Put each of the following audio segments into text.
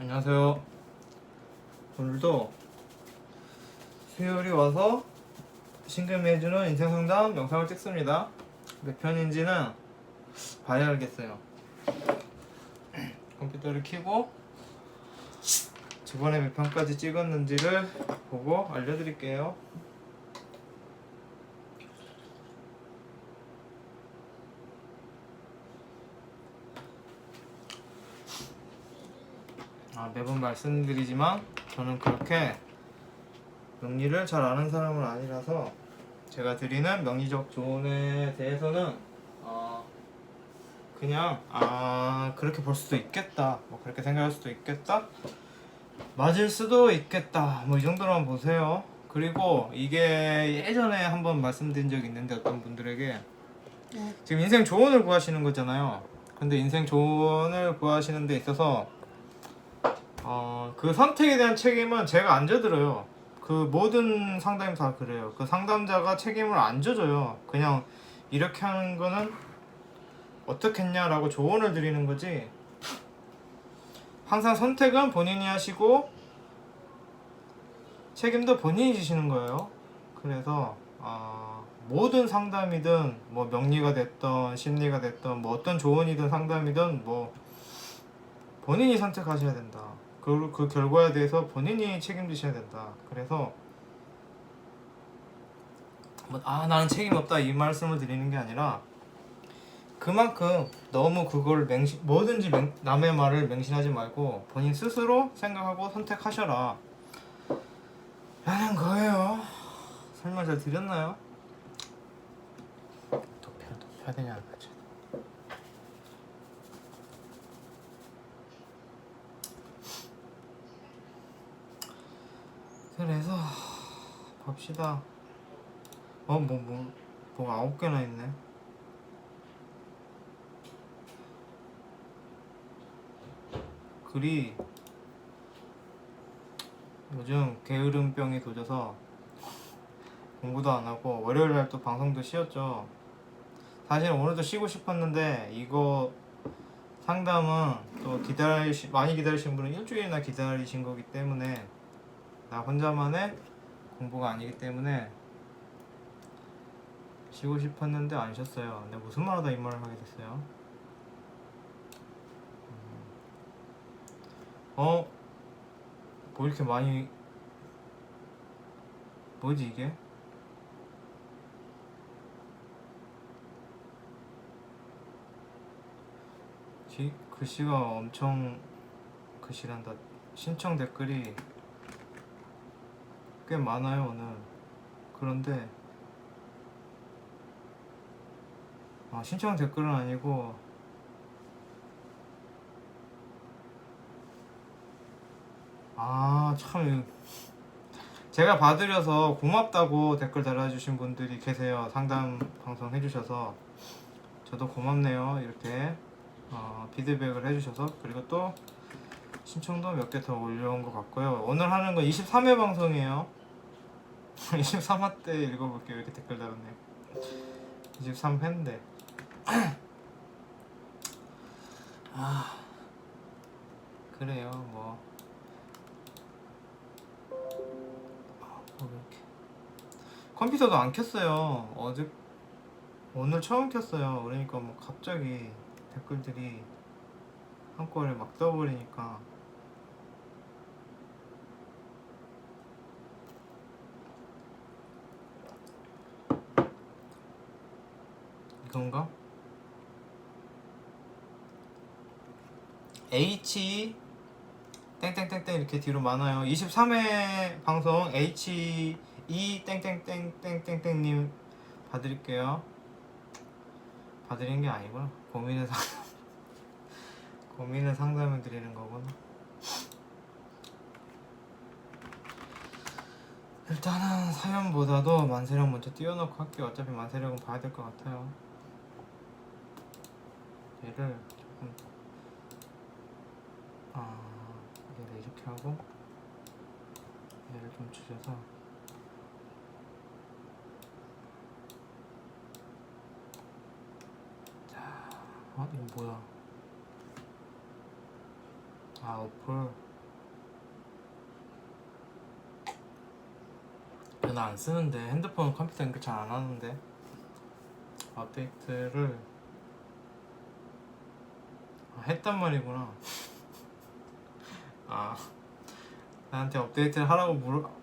안녕하세요. 오늘도 수요일이 와서 신금이 해주는 인생상담 영상을 찍습니다. 몇 편인지는 봐야 알겠어요. 컴퓨터를 켜고 저번에 몇 편까지 찍었는지를 보고 알려드릴게요. 매번 말씀드리지만 저는 그렇게 명리를 잘 아는 사람은 아니라서 제가 드리는 명리적 조언에 대해서는 그냥 그렇게 볼 수도 있겠다, 뭐 그렇게 생각할 수도 있겠다, 맞을 수도 있겠다, 뭐 이 정도로만 보세요. 그리고 이게 예전에 한번 말씀드린 적이 있는데 어떤 분들에게 지금 인생 조언을 구하시는 거잖아요. 근데 인생 조언을 구하시는 데 있어서 그 선택에 대한 책임은 제가 안 져들어요. 그 모든 상담이 다 그래요. 그 상담자가 책임을 안 져줘요. 그냥 이렇게 하는 거는 어떻겠냐라고 조언을 드리는 거지. 항상 선택은 본인이 하시고 책임도 본인이 지시는 거예요. 그래서 모든 상담이든 뭐 명리가 됐던 심리가 됐던 뭐 어떤 조언이든 상담이든 뭐 본인이 선택하셔야 된다. 그 결과에 대해서 본인이 책임지셔야 된다. 그래서 나는 책임 없다 이 말씀을 드리는 게 아니라 그만큼 너무 그걸 뭐든지 남의 말을 맹신하지 말고 본인 스스로 생각하고 선택하셔라 라는 거예요. 설명 잘 드렸나요? 더 펴야 되냐 안 펴야 그래서 봅시다. 뭐 9개나 있네. 글이 요즘 게으름병이 도져서 공부도 안 하고 월요일날 또 방송도 쉬었죠. 사실 오늘도 쉬고 싶었는데 이거 상담은 또 많이 기다리신 분은 일주일이나 기다리신 거기 때문에 나 혼자만의 공부가 아니기 때문에 쉬고 싶었는데 안 쉬었어요. 근데 무슨 말하다 이 말을 하게 됐어요. 뭐 이렇게 많이 뭐지 이게? 글씨가 엄청 글씨란다. 신청 댓글이 꽤 많아요 오늘. 그런데 신청 댓글은 아니고 참 제가 봐드려서 고맙다고 댓글 달아주신 분들이 계세요. 상담 방송 해주셔서 저도 고맙네요. 이렇게 피드백을 해주셔서. 그리고 또 신청도 몇 개 더 올려온 것 같고요. 오늘 하는 건 23회 방송이에요. 23화 때 읽어볼게요. 이렇게 댓글 달았네요. 23회인데 그래요. 이렇게 컴퓨터도 안 켰어요. 오늘 처음 켰어요. 그러니까 뭐 갑자기 댓글들이 한꺼번에 막 떠버리니까 이건가? H 땡땡땡땡 이렇게 뒤로 많아요. 23회 방송 H E 땡땡땡땡땡땡님 봐드릴게요. 봐드리는 게 아니구나. 고민을 상담해 드리는 거구나. 일단은 사연보다도 만세력 먼저 띄워놓고 할게요. 어차피 만세력은 봐야 될 것 같아요. 얘를 조금 얘를 이렇게 하고 얘를 좀 줄여서 자, 이거 뭐야? 어플 나 안 쓰는데 핸드폰 컴퓨터 연결 잘 안 하는데 업데이트를 했단 말이구나. 아, 나한테 업데이트를 하라고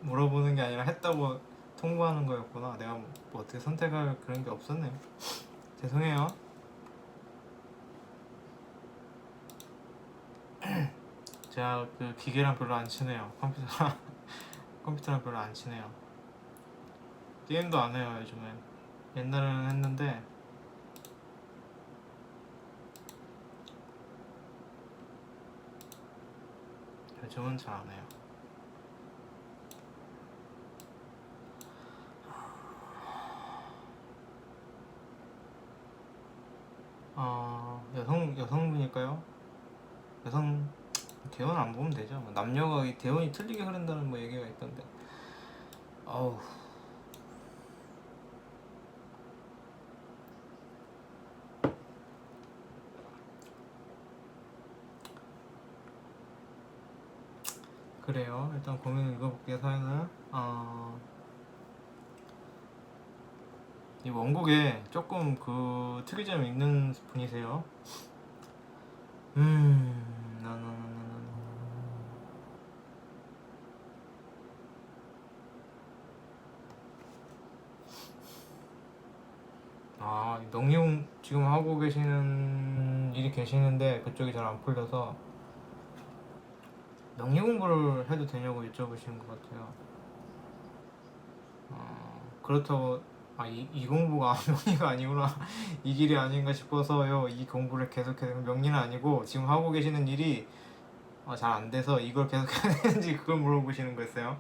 물어보는 게 아니라 했다고 통보하는 거였구나. 내가 뭐 어떻게 선택할 그런 게 없었네요. 죄송해요. 제가 그 기계랑 별로 안 친해요. 컴퓨터랑 별로 안 친해요. 게임도 안 해요 요즘엔. 옛날에는 했는데 요즘은 잘 안 해요. 여성분일까요? 여성 대원 안 보면 되죠. 남녀가 이 대원이 틀리게 흐른다는 뭐 얘기가 있던데. 어우. 그래요. 일단 고민을 읽어볼게요. 사연을. 이 원곡에 조금 그 특이점이 있는 분이세요. 농용 지금 하고 계시는 일이 계시는데 그쪽이 잘 안 풀려서 명리 공부를 해도 되냐고 여쭤보시는 것 같아요. 그렇다고 이 공부가 명리가 아니구나 이 길이 아닌가 싶어서요. 이 공부를 계속해서 명리는 아니고 지금 하고 계시는 일이 잘 안 돼서 이걸 계속 해야 되는지 그걸 물어보시는 거였어요.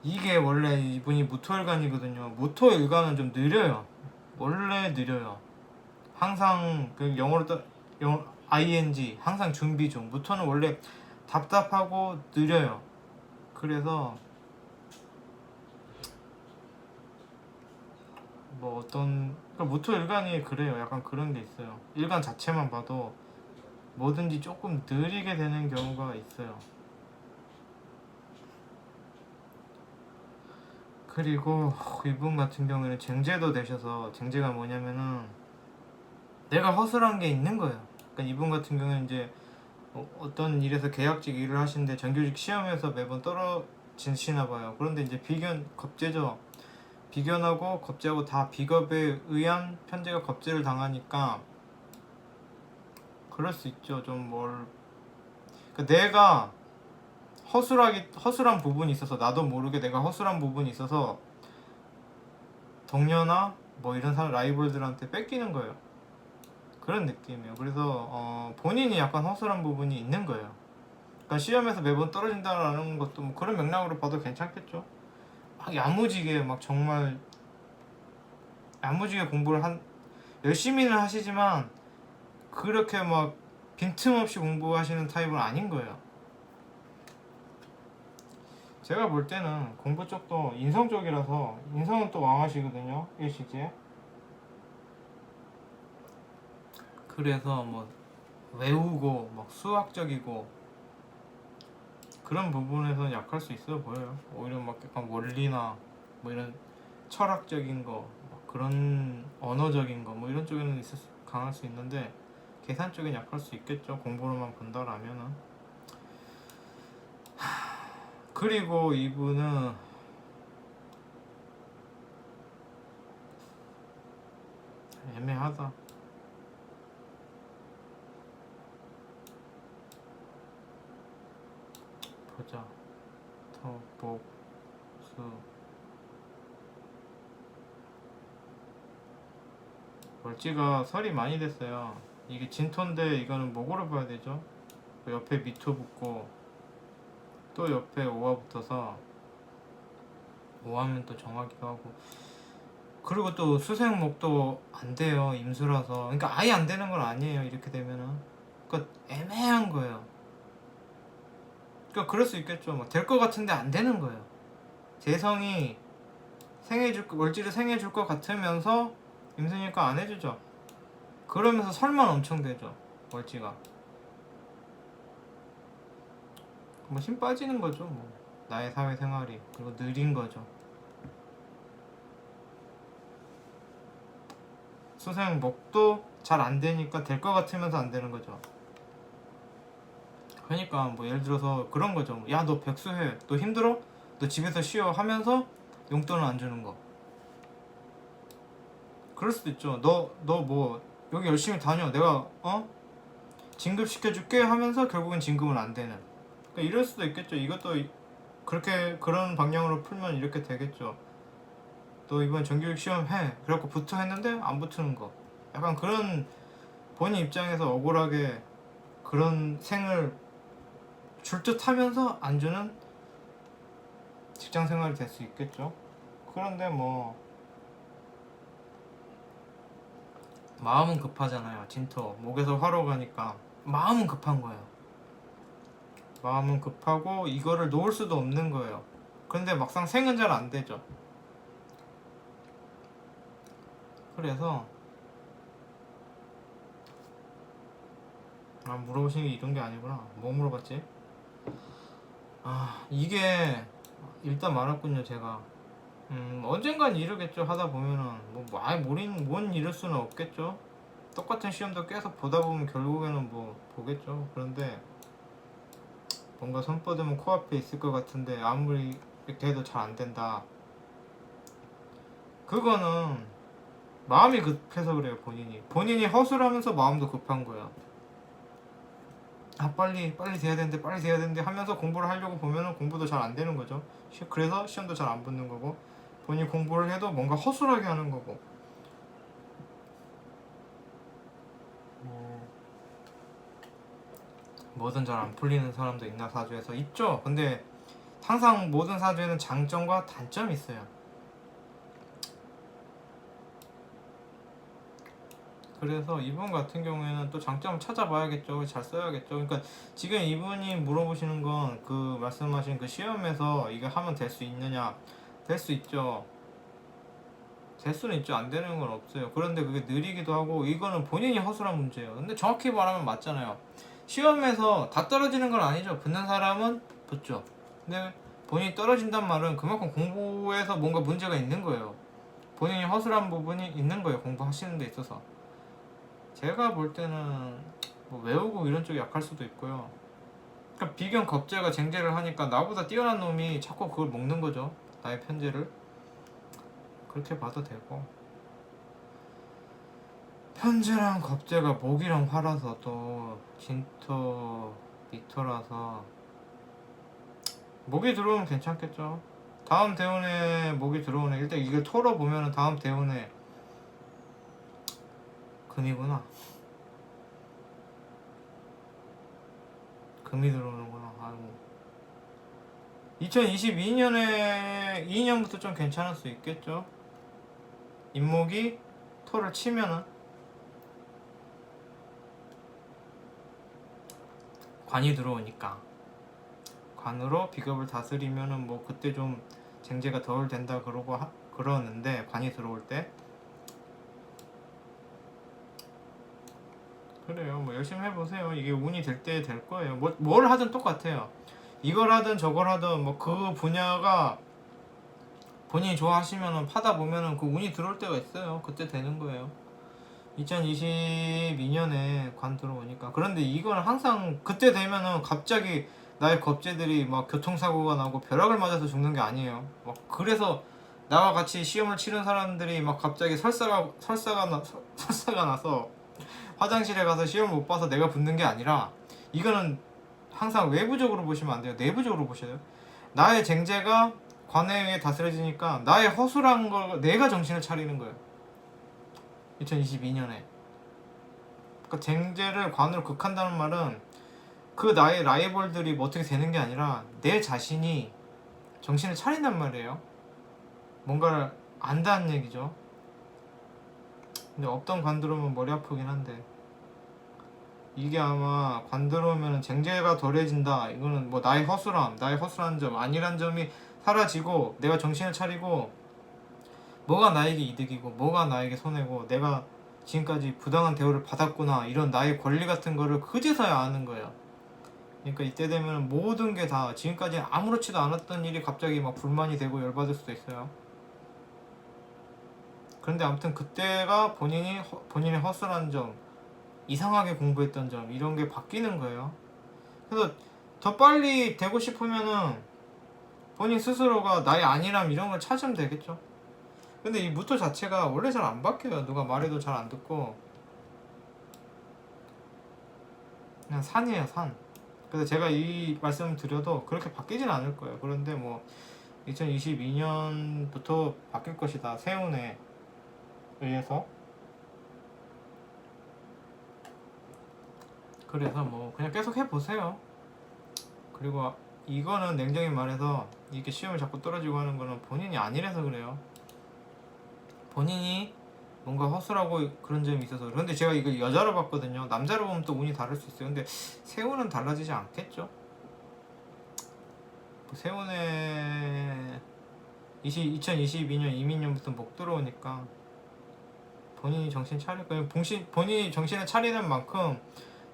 이게 원래 이분이 무토일간이거든요. 무토일간은 좀 느려요. 원래 느려요. 항상 그 영어 ing 항상 준비 중. 무토는 원래 답답하고 느려요. 그래서 뭐 어떤 그러니까 무토일간이 그래요. 약간 그런 게 있어요. 일간 자체만 봐도 뭐든지 조금 느리게 되는 경우가 있어요. 그리고 이분 같은 경우에는 쟁제도 되셔서 쟁제가 뭐냐면은 내가 허술한 게 있는 거예요. 그러니까 이분 같은 경우는 이제 어떤 일에서 계약직 일을 하시는데 정규직 시험에서 매번 떨어지시나 봐요. 그런데 이제 겁제죠. 비견하고 겁제하고 다 비겁에 의한 편제가 겁제를 당하니까 그럴 수 있죠. 그러니까 내가 허술한 부분이 있어서 나도 모르게 내가 허술한 부분이 있어서 동료나 뭐 이런 사람 라이벌들한테 뺏기는 거예요. 그런 느낌이에요. 그래서 본인이 약간 허술한 부분이 있는 거예요. 그러니까 시험에서 매번 떨어진다는 것도 뭐 그런 맥락으로 봐도 괜찮겠죠. 막 야무지게 막 정말 야무지게 열심히는 하시지만 그렇게 막 빈틈없이 공부하시는 타입은 아닌 거예요. 제가 볼 때는 공부 쪽도 인성 쪽이라서 인성은 또 왕하시거든요. 일시제. 그래서 뭐 외우고 막 수학적이고 그런 부분에서는 약할 수 있어 보여요. 오히려 막 약간 원리나 뭐 이런 철학적인 거 그런 언어적인 거 뭐 이런 쪽에는 강할 수 있는데 계산 쪽엔 약할 수 있겠죠. 공부로만 본다라면은. 그리고 이분은 애매하다. 보자. 토복수 월지가 설이 많이 됐어요. 이게 진토인데 이거는 뭐고를 봐야 되죠? 옆에 미토 붙고 또 옆에 오화 붙어서 오하면 또 정하기도 하고 그리고 또 수생목도 안 돼요. 임수라서. 그러니까 아예 안 되는 건 아니에요. 이렇게 되면은. 그러니까 애매한 거예요. 그러니까 그럴 수 있겠죠. 될 것 같은데 안 되는 거예요. 재성이 월지를 생해줄 것 같으면서 임수니까 안 해주죠. 그러면서 설만 엄청 되죠. 월지가 뭐 힘 빠지는 거죠. 뭐 나의 사회생활이 그리고 느린 거죠. 수생목도 잘 안 되니까 될 것 같으면서 안 되는 거죠. 그러니까 뭐 예를 들어서 그런 거죠. 야, 너 백수해. 너 힘들어? 너 집에서 쉬어 하면서 용돈을 안 주는 거. 그럴 수도 있죠. 너 뭐 여기 열심히 다녀. 내가 진급 시켜줄게 하면서 결국엔 진급은 안 되는. 그러니까 이럴 수도 있겠죠. 이것도 그렇게 그런 방향으로 풀면 이렇게 되겠죠. 너 이번 정규직 시험 해. 그래갖고 붙어 했는데 안 붙는 거. 약간 그런 본인 입장에서 억울하게 그런 생을 줄 듯 하면서 안 주는 직장 생활이 될 수 있겠죠. 그런데 뭐 마음은 급하잖아요. 진터 목에서 화로 가니까 마음은 급한 거예요. 마음은 급하고 이거를 놓을 수도 없는 거예요. 그런데 막상 생은 잘 안 되죠. 그래서 물어보시는 게 이런 게 아니구나. 뭐 물어봤지? 이게 일단 말았군요. 제가 언젠간 이르겠죠. 하다 보면은 아예 못 이룰 수는 없겠죠. 똑같은 시험도 계속 보다 보면 결국에는 뭐 보겠죠. 그런데 뭔가 손뻗으면 코앞에 있을 것 같은데 아무리 이렇게 해도 잘 안 된다. 그거는 마음이 급해서 그래요. 본인이 허술하면서 마음도 급한 거야. 빨리 돼야 되는데 하면서 공부를 하려고 보면은 공부도 잘 안 되는 거죠. 그래서 시험도 잘 안 붙는 거고, 본인이 공부를 해도 뭔가 허술하게 하는 거고. 뭐든 잘 안 풀리는 사람도 있나 사주에서? 있죠. 근데 항상 모든 사주에는 장점과 단점이 있어요. 그래서 이분 같은 경우에는 또 장점을 찾아봐야겠죠. 잘 써야겠죠. 그러니까 지금 이분이 물어보시는 건 그 말씀하신 그 시험에서 이거 하면 될 수 있느냐? 될 수 있죠. 될 수는 있죠. 안 되는 건 없어요. 그런데 그게 느리기도 하고 이거는 본인이 허술한 문제예요. 근데 정확히 말하면 맞잖아요. 시험에서 다 떨어지는 건 아니죠. 붙는 사람은 붙죠. 근데 본인이 떨어진단 말은 그만큼 공부에서 뭔가 문제가 있는 거예요. 본인이 허술한 부분이 있는 거예요. 공부하시는 데 있어서. 제가 볼 때는 뭐 외우고 이런 쪽이 약할 수도 있고요. 그러니까 비견 겁재가 쟁제를 하니까 나보다 뛰어난 놈이 자꾸 그걸 먹는 거죠. 나의 편제를. 그렇게 봐도 되고, 편제랑 겁재가 목이랑 화라서 또 진토 미토라서 목이 들어오면 괜찮겠죠. 다음 대운에 목이 들어오네. 일단 이걸 털어보면은 다음 대운에 금이구나. 금이 들어오는구나. 아이고. 2022년에 2년부터 좀 괜찮을 수 있겠죠. 인목이 토를 치면은 관이 들어오니까 관으로 비겁을 다스리면은 뭐 그때 좀 쟁제가 덜 된다 그러는데 관이 들어올 때 그래요. 뭐 열심히 해보세요. 이게 운이 될 때 될 거예요. 뭘 하든 똑같아요. 이걸 하든 저걸 하든 뭐 그 분야가 본인이 좋아하시면은 파다 보면은 그 운이 들어올 때가 있어요. 그때 되는 거예요. 2022년에 관 들어오니까. 그런데 이건 항상 그때 되면은 갑자기 나의 겁재들이 막 교통사고가 나고 벼락을 맞아서 죽는 게 아니에요. 막 그래서 나와 같이 시험을 치른 사람들이 막 갑자기 설사가 나서 화장실에 가서 시험을 못 봐서 내가 붙는 게 아니라, 이거는 항상 외부적으로 보시면 안 돼요. 내부적으로 보셔야 돼요. 나의 쟁제가 관에 의해 다스려지니까 나의 허술한 걸 내가 정신을 차리는 거예요. 2022년에. 그러니까 쟁제를 관으로 극한다는 말은 그 나의 라이벌들이 뭐 어떻게 되는 게 아니라 내 자신이 정신을 차린단 말이에요. 뭔가를 안다는 얘기죠. 근데 없던 관 들어오면 머리 아프긴 한데, 이게 아마 관 들어오면 쟁제가 덜해진다. 이거는 뭐 나의 허술한 점, 안일한 점이 사라지고 내가 정신을 차리고 뭐가 나에게 이득이고 뭐가 나에게 손해고 내가 지금까지 부당한 대우를 받았구나 이런 나의 권리 같은 거를 그제서야 아는 거예요. 그러니까 이때 되면 모든 게 다 지금까지 아무렇지도 않았던 일이 갑자기 막 불만이 되고 열받을 수도 있어요. 그런데 아무튼 그때가 본인의 허술한 점, 이상하게 공부했던 점 이런 게 바뀌는 거예요. 그래서 더 빨리 되고 싶으면은 본인 스스로가 나의 안일함 이런 걸 찾으면 되겠죠. 근데 이 무토 자체가 원래 잘 안 바뀌어요. 누가 말해도 잘 안 듣고 그냥 산이에요, 산. 그래서 제가 이 말씀을 드려도 그렇게 바뀌진 않을 거예요. 그런데 뭐 2022년부터 바뀔 것이다. 세운에 의해서. 그래서 뭐 그냥 계속 해보세요. 그리고 이거는 냉정히 말해서 이렇게 시험을 자꾸 떨어지고 하는 거는 본인이 아니라서 그래요. 본인이 뭔가 허술하고 그런 점이 있어서. 그런데 제가 이거 여자로 봤거든요. 남자로 보면 또 운이 다를 수 있어요. 근데 세운은 달라지지 않겠죠. 세운에 2022년 이민년부터 목 들어오니까 본인이 정신 차릴 거예요. 본인이 정신을 차리는 만큼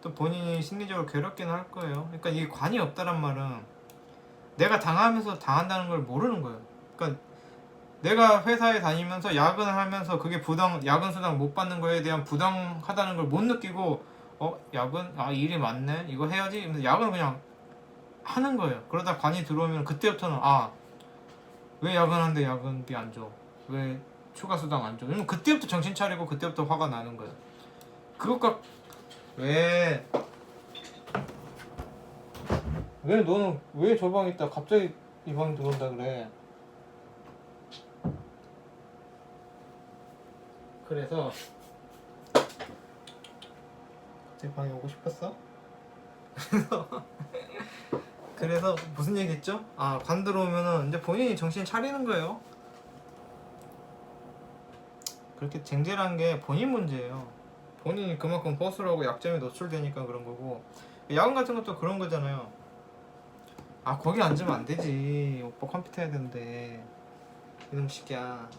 또 본인이 심리적으로 괴롭긴 할 거예요. 그러니까 이게 관이 없다란 말은 내가 당하면서 당한다는 걸 모르는 거예요. 그러니까 내가 회사에 다니면서 야근을 하면서 그게 야근 수당 못 받는 거에 대한 부당하다는 걸 못 느끼고 야근? 일이 많네? 이거 해야지? 이러면서 야근을 그냥 하는 거예요. 그러다 관이 들어오면 그때부터는 왜 야근하는데 야근비 안 줘? 왜 추가 수당 안 줘? 이러면 그때부터 정신 차리고 그때부터 화가 나는 거예요. 그것과 왜 너는 왜 저 방 있다 갑자기 이 방 들어온다 그래? 그래서 내 방에 오고 싶었어? 그래서 무슨 얘기 했죠? 관 들어오면은 이제 본인이 정신 차리는 거예요. 그렇게 쟁제라는 게 본인 문제예요. 본인이 그만큼 허술하고 약점에 노출되니까 그런 거고. 야근 같은 것도 그런 거잖아요. 거기 앉으면 안 되지. 오빠 컴퓨터 해야 되는데. 이놈 새끼야.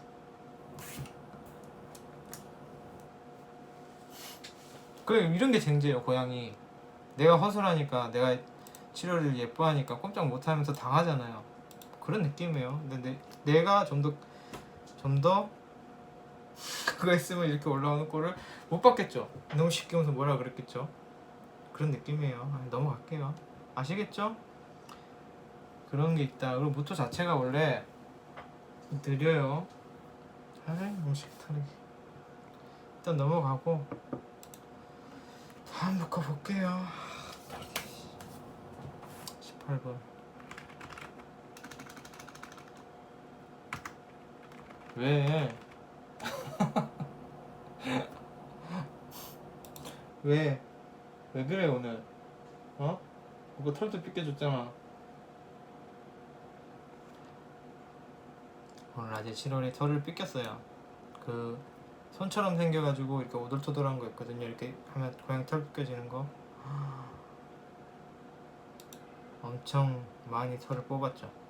그래, 이런 게 쟁제예요. 고양이 내가 허술하니까 내가 치료를 예뻐하니까 꼼짝 못하면서 당하잖아요. 그런 느낌이에요. 근데 내가 좀 더 그거 했으면 이렇게 올라오는 꼴을 못 받겠죠. 너무 쉽게 오면서 뭐라 그랬겠죠. 그런 느낌이에요. 넘어갈게요. 아시겠죠? 그런 게 있다. 그리고 무토 자체가 원래 느려요. 너무 싫다. 일단 넘어가고 다음 녹화 볼게요. 18분. 왜? 왜? 왜 그래 오늘? 오빠 털도 삐껴줬잖아. 오늘 아직 7월에 털을 삐꼈어요. 그 손처럼 생겨가지고 이렇게 오돌토돌한 거 있거든요. 이렇게 하면 고양이 털 삐껴지는 거. 엄청 많이 털을 뽑았죠.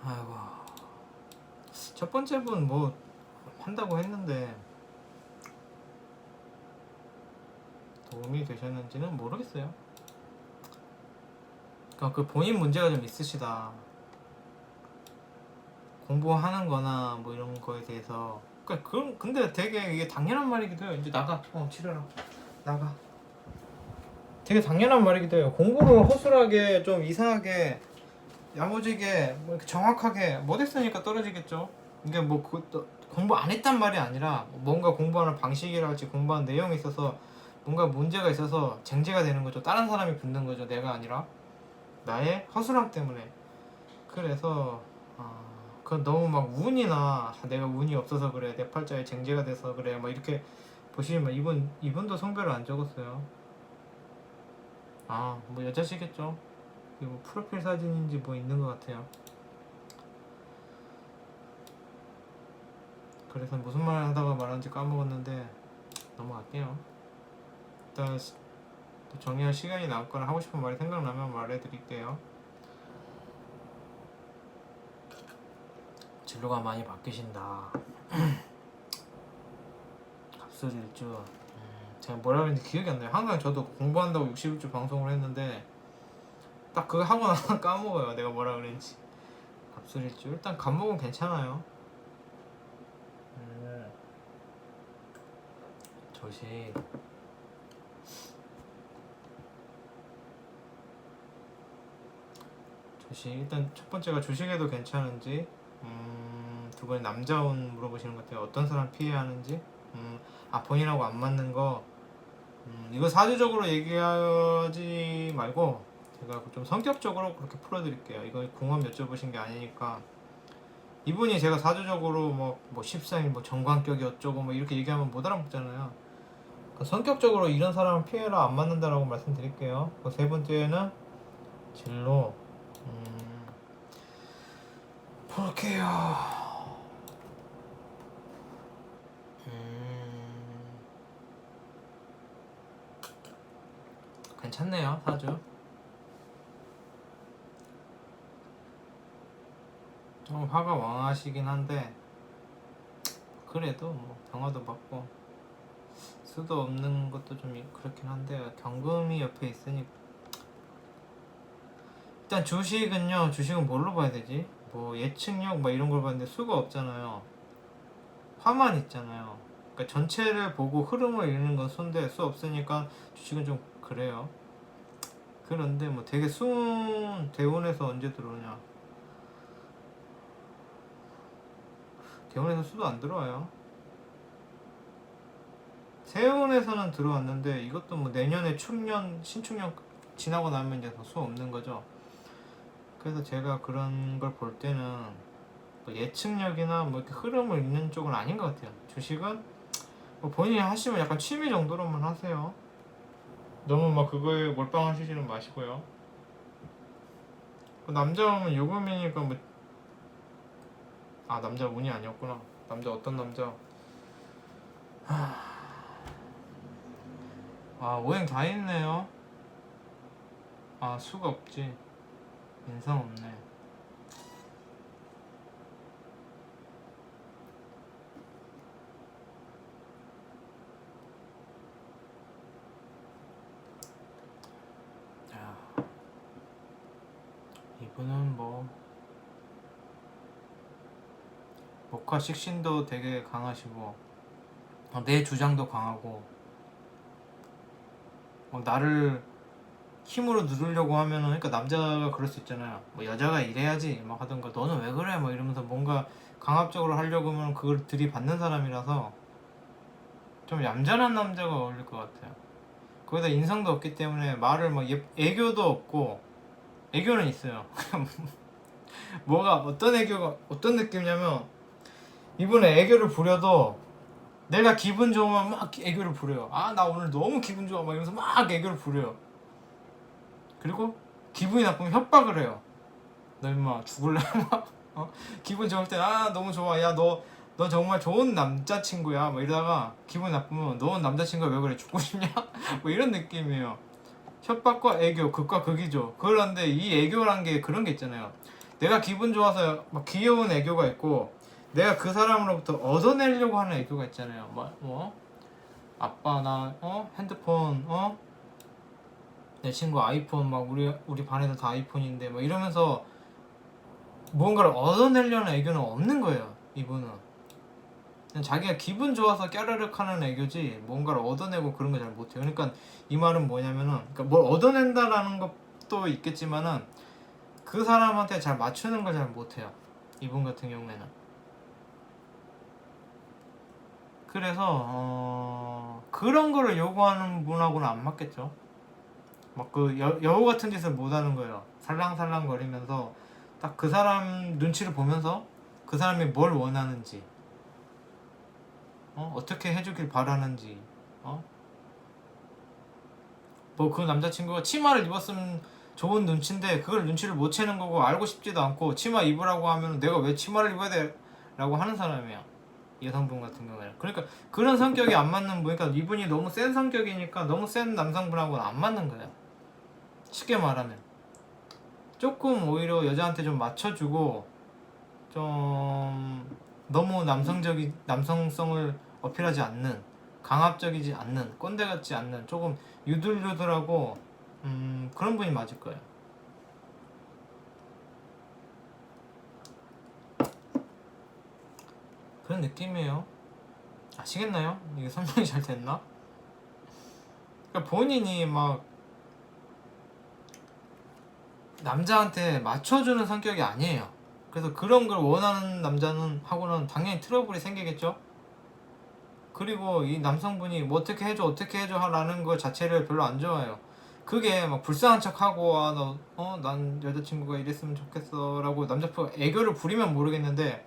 아이고, 첫 번째 분 뭐 한다고 했는데 도움이 되셨는지는 모르겠어요. 그러니까 그 본인 문제가 좀 있으시다. 공부하는 거나 뭐 이런 거에 대해서. 그러니까 근데 되게 이게 당연한 말이기도 해요. 이제 나가. 치료라. 나가. 되게 당연한 말이기도 해요. 공부를 허술하게 좀 이상하게 야무지게 뭐 이렇게 정확하게 못했으니까 떨어지겠죠. 이게 뭐 그것도 공부 안 했단 말이 아니라 뭔가 공부하는 방식이랄지 공부하는 내용에 있어서 뭔가 문제가 있어서 쟁제가 되는 거죠. 다른 사람이 붙는 거죠. 내가 아니라 나의 허술함 때문에. 그래서 그건 너무 막 운이나 내가 운이 없어서 그래, 내 팔자에 쟁제가 돼서 그래 막 이렇게 보시면 이분도 성별을 안 적었어요. 뭐 여자시겠죠. 뭐 프로필 사진인지 뭐 있는 것 같아요. 그래서 무슨 말 하다가 말하는지 까먹었는데 넘어갈게요. 일단 또 정리할 시간이 남거나 하고 싶은 말이 생각나면 말해드릴게요. 진로가 많이 바뀌신다. 갑술일주. 제가 뭐라 그랬는지 기억이 안 나요. 항상 저도 공부한다고 60일주 방송을 했는데 딱 그거 하고 나서 까먹어요. 내가 뭐라 그랬는지. 갑술일주. 일단 간목은 괜찮아요. 조식. 조식. 일단 첫 번째가 조식에도 괜찮은지, 두 번째 남자운 물어보시는 것 같아요. 어떤 사람 피해야 하는지, 본인하고 안 맞는 거, 이거 사주적으로 얘기하지 말고 제가 좀 성격적으로 그렇게 풀어드릴게요. 이거 궁합 여쭤보신 게 아니니까. 이분이 제가 사주적으로 뭐 14일 뭐 정관격이 어쩌고 뭐 이렇게 얘기하면 못 알아먹잖아요. 성격적으로 이런 사람을 피해라, 안 맞는다라고 말씀드릴게요. 세 번째는 진로. 볼게요. 괜찮네요, 사주. 좀 화가 왕하시긴 한데 그래도 뭐 병화도 받고 수도 없는 것도 좀 그렇긴 한데 경금이 옆에 있으니까. 일단 주식은 뭘로 봐야 되지? 뭐 예측력 막 이런 걸 봤는데 수가 없잖아요. 화만 있잖아요. 그러니까 전체를 보고 흐름을 읽는 건 수인데 수 없으니까 주식은 좀 그래요. 그런데 뭐 되게 대운에서 언제 들어오냐? 대운에서 수도 안 들어와요. 세운에서는 들어왔는데 이것도 뭐 내년에 신축년 지나고 나면 이제 수 없는 거죠. 그래서 제가 그런 걸 볼 때는 뭐 예측력이나 뭐 이렇게 흐름을 읽는 쪽은 아닌 것 같아요. 주식은 뭐 본인이 하시면 약간 취미 정도로만 하세요. 너무 막 그거에 몰빵하시지는 마시고요. 남자 오면 요금이니까 뭐 남자 운이 아니었구나. 남자 어떤 남자? 오행 다 있네요. 수가 없지. 인상 없네. 이분은 뭐 목화 식신도 되게 강하시고 내 주장도 강하고 나를 힘으로 누르려고 하면은, 그러니까 남자가 그럴 수 있잖아요. 뭐 여자가 이래야지 막 하던가 너는 왜 그래 막 이러면서 뭔가 강압적으로 하려고 하면 그걸 들이받는 사람이라서 좀 얌전한 남자가 어울릴 것 같아요. 거기다 인성도 없기 때문에 말을 막 애교도 없고, 애교는 있어요. 어떤 느낌이냐면 이분은 애교를 부려도 내가 기분 좋으면 막 애교를 부려요. 나 오늘 너무 기분 좋아 막 이러면서 막 애교를 부려요. 그리고 기분이 나쁘면 협박을 해요. 너 임마 죽을래? 기분 좋을 때 너무 좋아, 야 너 정말 좋은 남자친구야 막 이러다가 기분 나쁘면 너 남자친구가 왜 그래, 죽고 싶냐? 뭐 이런 느낌이에요. 협박과 애교 극과 극이죠. 그런데 이 애교란 게 그런 게 있잖아요. 내가 기분 좋아서 막 귀여운 애교가 있고, 내가 그 사람으로부터 얻어내려고 하는 애교가 있잖아요. 아빠 나 핸드폰 내 친구 아이폰 막 우리 반에서 다 아이폰인데 막 이러면서 뭔가를 얻어내려는 애교는 없는 거예요. 이분은 그냥 자기가 기분 좋아서 깨르륵 하는 애교지 뭔가를 얻어내고 그런 거 잘 못해요. 그러니까 이 말은 뭐냐면은, 그러니까 뭘 얻어낸다라는 것도 있겠지만은 그 사람한테 잘 맞추는 걸 잘 못해요. 이분 같은 경우에는. 그래서 그런 거를 요구하는 분하고는 안 맞겠죠. 막 그 여우 같은 짓을 못 하는 거예요. 살랑살랑 거리면서 딱 그 사람 눈치를 보면서 그 사람이 뭘 원하는지, 어떻게 해주길 바라는지, 뭐 그 남자친구가 치마를 입었으면 좋은 눈치인데 그걸 눈치를 못 채는 거고, 알고 싶지도 않고 치마 입으라고 하면 내가 왜 치마를 입어야 돼? 라고 하는 사람이야. 여성분 같은 경우에는. 그러니까 그런 성격이 안 맞는 분, 그러니까 이분이 너무 센 성격이니까 너무 센 남성분하고는 안 맞는 거예요. 쉽게 말하면 조금 오히려 여자한테 좀 맞춰주고 좀 너무 남성성을 어필하지 않는, 강압적이지 않는, 꼰대 같지 않는, 조금 유들유들하고 그런 분이 맞을 거예요. 그런 느낌이에요. 아시겠나요? 이게 설명이 잘 됐나? 그러니까 본인이 막 남자한테 맞춰주는 성격이 아니에요. 그래서 그런 걸 원하는 남자는 하고는 당연히 트러블이 생기겠죠. 그리고 이 남성분이 뭐 어떻게 해줘 어떻게 해줘 라는 거 자체를 별로 안 좋아해요. 그게 막 불쌍한 척하고 난 여자친구가 이랬으면 좋겠어 라고 남자친구가 애교를 부리면 모르겠는데,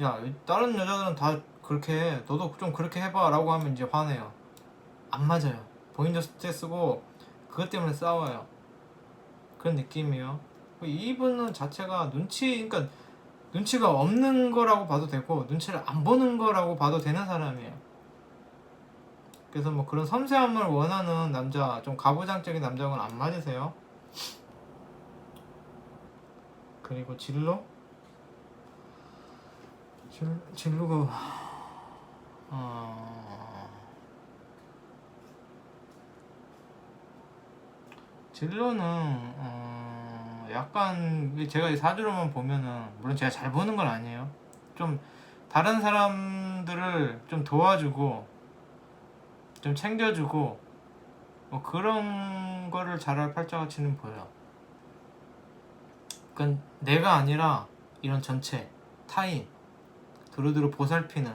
야 다른 여자들은 다 그렇게 해, 너도 좀 그렇게 해봐 라고 하면 이제 화내요. 안 맞아요. 본인도 스트레스고 그것 때문에 싸워요. 그런 느낌이에요. 이분은 자체가 그러니까 눈치가 없는 거라고 봐도 되고 눈치를 안 보는 거라고 봐도 되는 사람이에요. 그래서 뭐 그런 섬세함을 원하는 남자, 좀 가부장적인 남자는 안 맞으세요. 그리고 진로가 진로는 약간 제가 이 사주로만 보면은, 물론 제가 잘 보는 건 아니에요. 좀 다른 사람들을 좀 도와주고 좀 챙겨주고 뭐 그런 거를 잘할 팔자같이는 보여. 그러니까 내가 아니라 이런 전체 타인 두루두루 보살피는,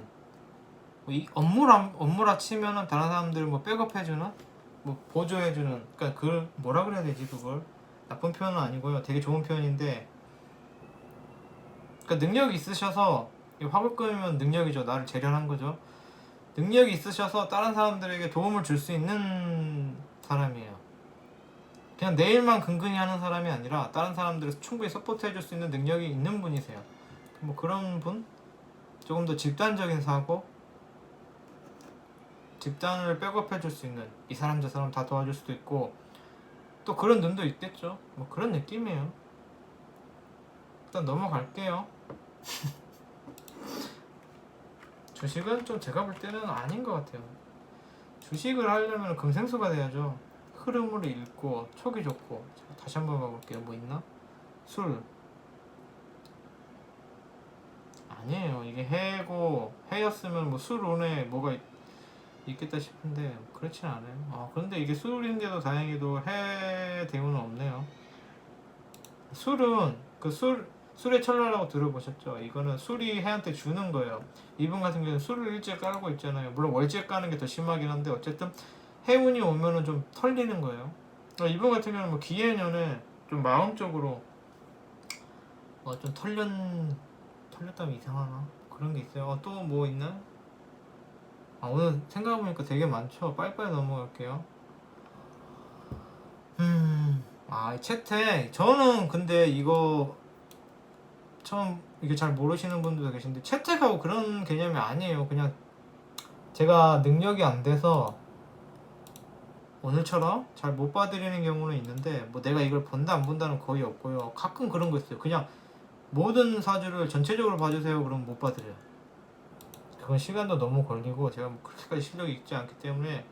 뭐 이 업무라 치면은 다른 사람들 뭐 백업해주는, 뭐 보조해주는, 그러니까 그걸 뭐라 그래야 되지, 그걸 나쁜 표현은 아니고요, 되게 좋은 표현인데, 그러니까 능력이 있으셔서, 화급금이면 능력이죠. 나를 재련한 거죠. 능력이 있으셔서 다른 사람들에게 도움을 줄 수 있는 사람이에요. 그냥 내 일만 근근히 하는 사람이 아니라 다른 사람들을 충분히 서포트 해줄 수 있는 능력이 있는 분이세요. 뭐 그런 분? 조금 더 집단적인 사고, 집단을 백업해 줄 수 있는, 이 사람 저 사람 다 도와줄 수도 있고 또 그런 눈도 있겠죠. 뭐 그런 느낌이에요. 일단 넘어갈게요. 주식은 좀 제가 볼 때는 아닌 것 같아요. 주식을 하려면 금생수가 돼야죠. 흐름을 읽고 촉이 좋고. 다시 한번 봐볼게요. 뭐 있나? 술 아니에요. 이게 해고 해였으면 뭐 술운에 뭐가 있겠다 싶은데 그렇진 않아요. 그런데 이게 술인데도 다행히도 해 대우는 없네요. 술은 술의 철라라고 들어보셨죠? 이거는 술이 해한테 주는 거예요. 이분 같은 경우는 술을 일찍 깔고 있잖아요. 물론 월찍 까는 게 더 심하긴 한데 어쨌든 해운이 오면은 좀 털리는 거예요. 이분 같은 경우는 뭐 기해년에 좀 마음적으로 좀 털렸다면 이상하나? 그런 게 있어요. 또 뭐 있나? 오늘 생각해보니까 되게 많죠. 빨리빨리 넘어갈게요. 채택. 저는 근데 이거 처음 이게 잘 모르시는 분들도 계신데 채택하고 그런 개념이 아니에요. 그냥 제가 능력이 안 돼서 오늘처럼 잘 못 봐드리는 경우는 있는데, 뭐 내가 이걸 본다 안 본다는 거의 없고요. 가끔 그런 거 있어요. 그냥 모든 사주를 전체적으로 봐주세요 그럼 못 봐드려요. 그건 시간도 너무 걸리고 제가 뭐 그렇게까지 실력이 있지 않기 때문에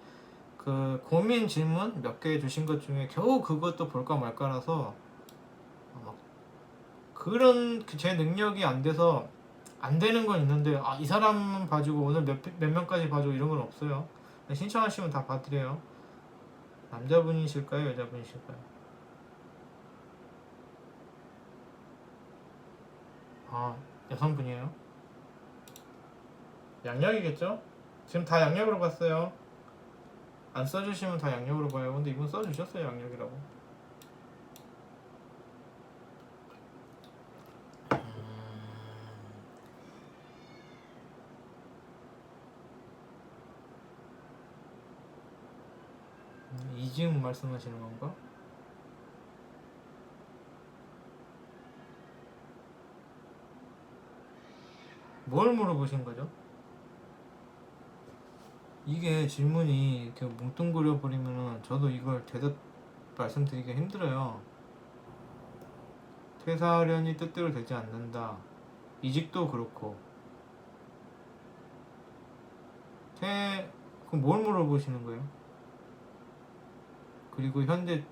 그 고민 질문 몇 개 주신 것 중에 겨우 그것도 볼까 말까라서 그런 제 능력이 안 돼서 안 되는 건 있는데 이 사람은 봐주고 오늘 몇 명까지 봐주고 이런 건 없어요. 신청하시면 다 봐드려요. 남자분이실까요? 여자분이실까요? 여성분이에요. 양력이겠죠? 지금 다 양력으로 봤어요. 안 써주시면 다 양력으로 봐요. 근데 이분 써주셨어요, 양력이라고. 이지음 말씀하시는 건가? 뭘 물어보신 거죠? 이게 질문이 이렇게 뭉뚱그려 버리면은 저도 이걸 대답 말씀드리기가 힘들어요. 퇴사하려니 뜻대로 되지 않는다. 이직도 그렇고. 그럼 뭘 물어보시는 거예요? 그리고 현재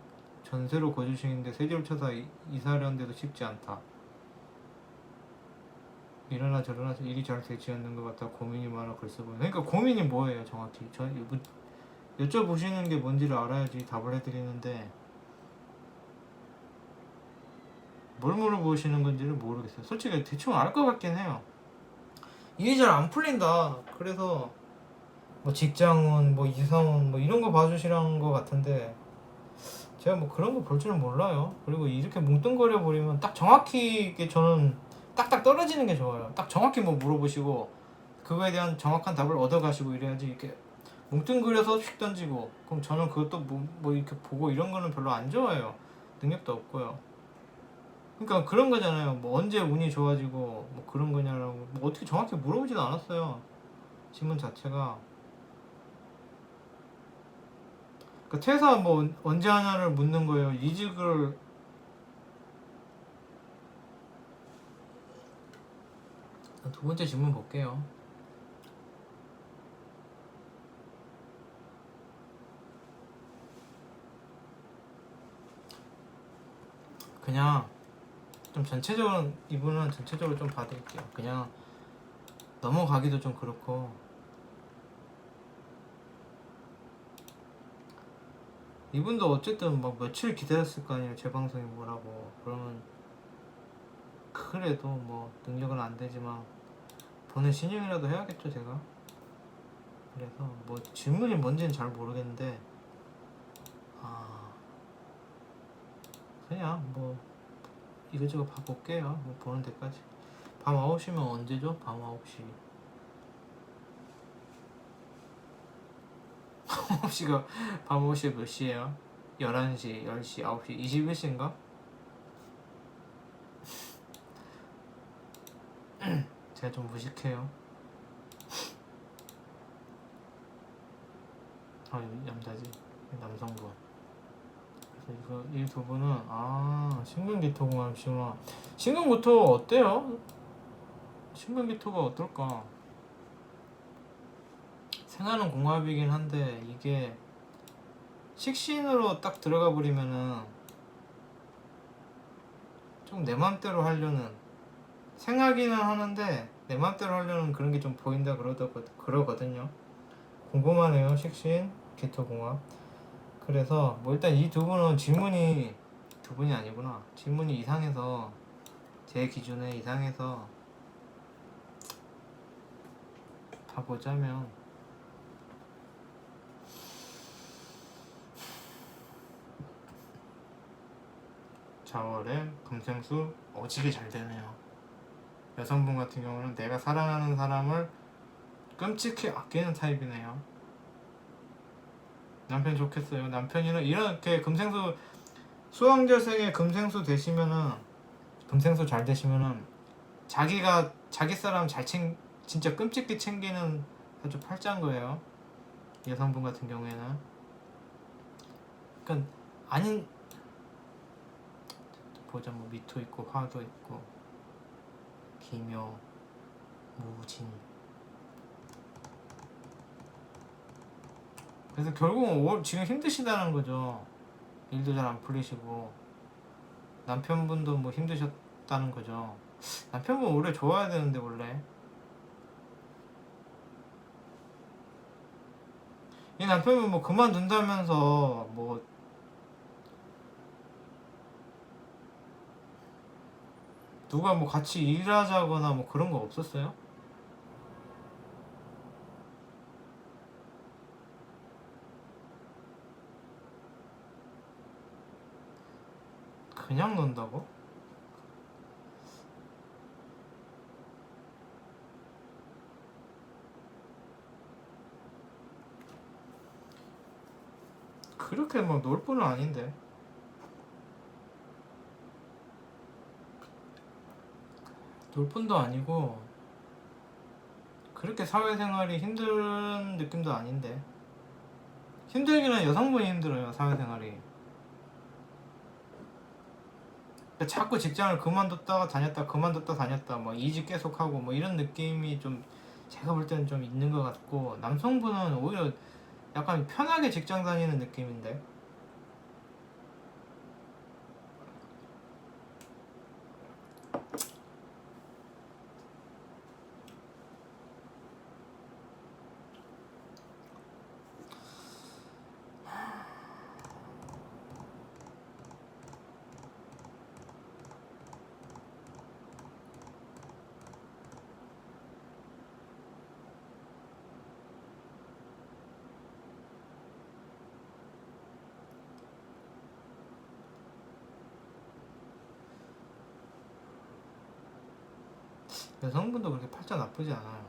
전세로 거주 중인데 세제를 쳐서 이사하려는데도 쉽지 않다. 이러나 저러나 일이 잘 되지 않는 것 같아 고민이 많아 글 쓰고. 그러니까 고민이 뭐예요 정확히? 저 여쭤보시는 게 뭔지를 알아야지 답을 해드리는데 뭘 물어보시는 건지를 모르겠어요. 솔직히 대충 알 것 같긴 해요. 일이 잘 안 풀린다. 그래서 뭐 직장운, 뭐 이사운, 뭐 이런 거 봐주시라는 것 같은데 제가 뭐 그런 거 볼 줄은 몰라요. 그리고 이렇게 뭉뚱거려 버리면 딱 정확히 저는 딱딱 떨어지는 게 좋아요. 딱 정확히 뭐 물어보시고 그거에 대한 정확한 답을 얻어가시고 이래야지. 이렇게 뭉뚱그려서 휙 던지고 그럼 저는 그것도 뭐 이렇게 보고 이런 거는 별로 안 좋아해요. 능력도 없고요. 그러니까 그런 거잖아요. 뭐 언제 운이 좋아지고 뭐 그런 거냐라고 뭐 어떻게 정확히 물어보지도 않았어요. 질문 자체가. 그 퇴사 뭐 언제 하냐를 묻는 거예요. 이직을 두 번째 질문 볼게요. 그냥 좀 전체적으로 이분은 전체적으로 좀 봐드릴게요. 그냥 넘어가기도 좀 그렇고 이분도 어쨌든 막 며칠 기다렸을 거 아니에요. 제 방송이 뭐라고. 그러면 그래도 뭐 능력은 안 되지만 보는 신용이라도 해야겠죠 제가. 그래서 뭐 질문이 뭔지는 잘 모르겠는데 그냥 뭐 이거저거 봐볼게요. 뭐 보는 데까지. 밤 9시면 언제죠? 밤 9시 9시가 밤 9시 몇 시에요? 11시, 10시, 9시, 21시인가? 제가 좀 무식해요. 남자지. 남성분. 그래서 이 두 분은 신근기토공합이구나. 신근기토 어때요? 신근기토가 어떨까? 생하는 공합이긴 한데 이게 식신으로 딱 들어가 버리면은 좀 내 맘대로 하려는, 생하기는 하는데 내 맘대로 하려는 그런 게 좀 보인다 그러거든요. 궁금하네요. 식신 기토공합. 그래서 뭐 일단 이 두 분은 질문이, 두 분이 아니구나, 질문이 이상해서, 제 기준에 이상해서 봐보자면 자월에 금생수 오지게 잘 되네요. 여성분 같은 경우는 내가 사랑하는 사람을 끔찍히 아끼는 타입이네요. 남편 좋겠어요. 남편이는 이렇게 금생수, 수왕절생에 금생수 되시면은, 금생수 잘 되시면은 자기가 자기 사람 진짜 끔찍히 챙기는 아주 팔자인 거예요. 여성분 같은 경우에는. 그러니까 아닌, 보자, 뭐 미토 있고 화도 있고 기묘, 무진. 그래서 결국은 지금 힘드시다는 거죠. 일도 잘 안 풀리시고 남편분도 뭐 힘드셨다는 거죠. 남편분 오래 좋아야 되는데 원래. 이 남편분 뭐 그만둔다면서 뭐 누가 뭐 같이 일하자거나 뭐 그런 거 없었어요? 그냥 논다고? 그렇게 막 놀 뿐은 아닌데. 놀 뿐도 아니고 그렇게 사회생활이 힘든 느낌도 아닌데. 힘들기는 여성분이 힘들어요, 사회생활이. 자꾸 직장을 그만뒀다가 다녔다 그만뒀다 다녔다 뭐 이직 계속하고 뭐 이런 느낌이 좀 제가 볼 때는 좀 있는 것 같고, 남성분은 오히려 약간 편하게 직장 다니는 느낌인데. 여성분도 그렇게 팔자 나쁘지 않아요.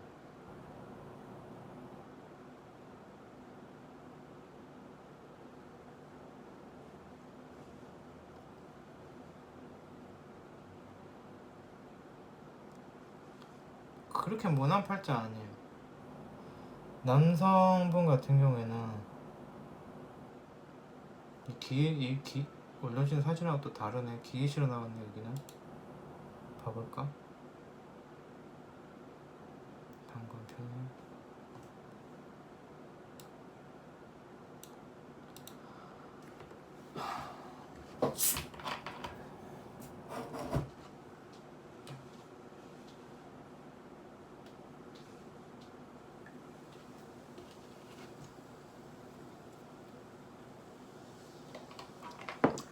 그렇게 모난 팔자 아니에요. 남성분 같은 경우에는 이 올려진 사진하고 또 다르네. 기계실로 나왔네 여기는. 봐볼까? 방금 표현.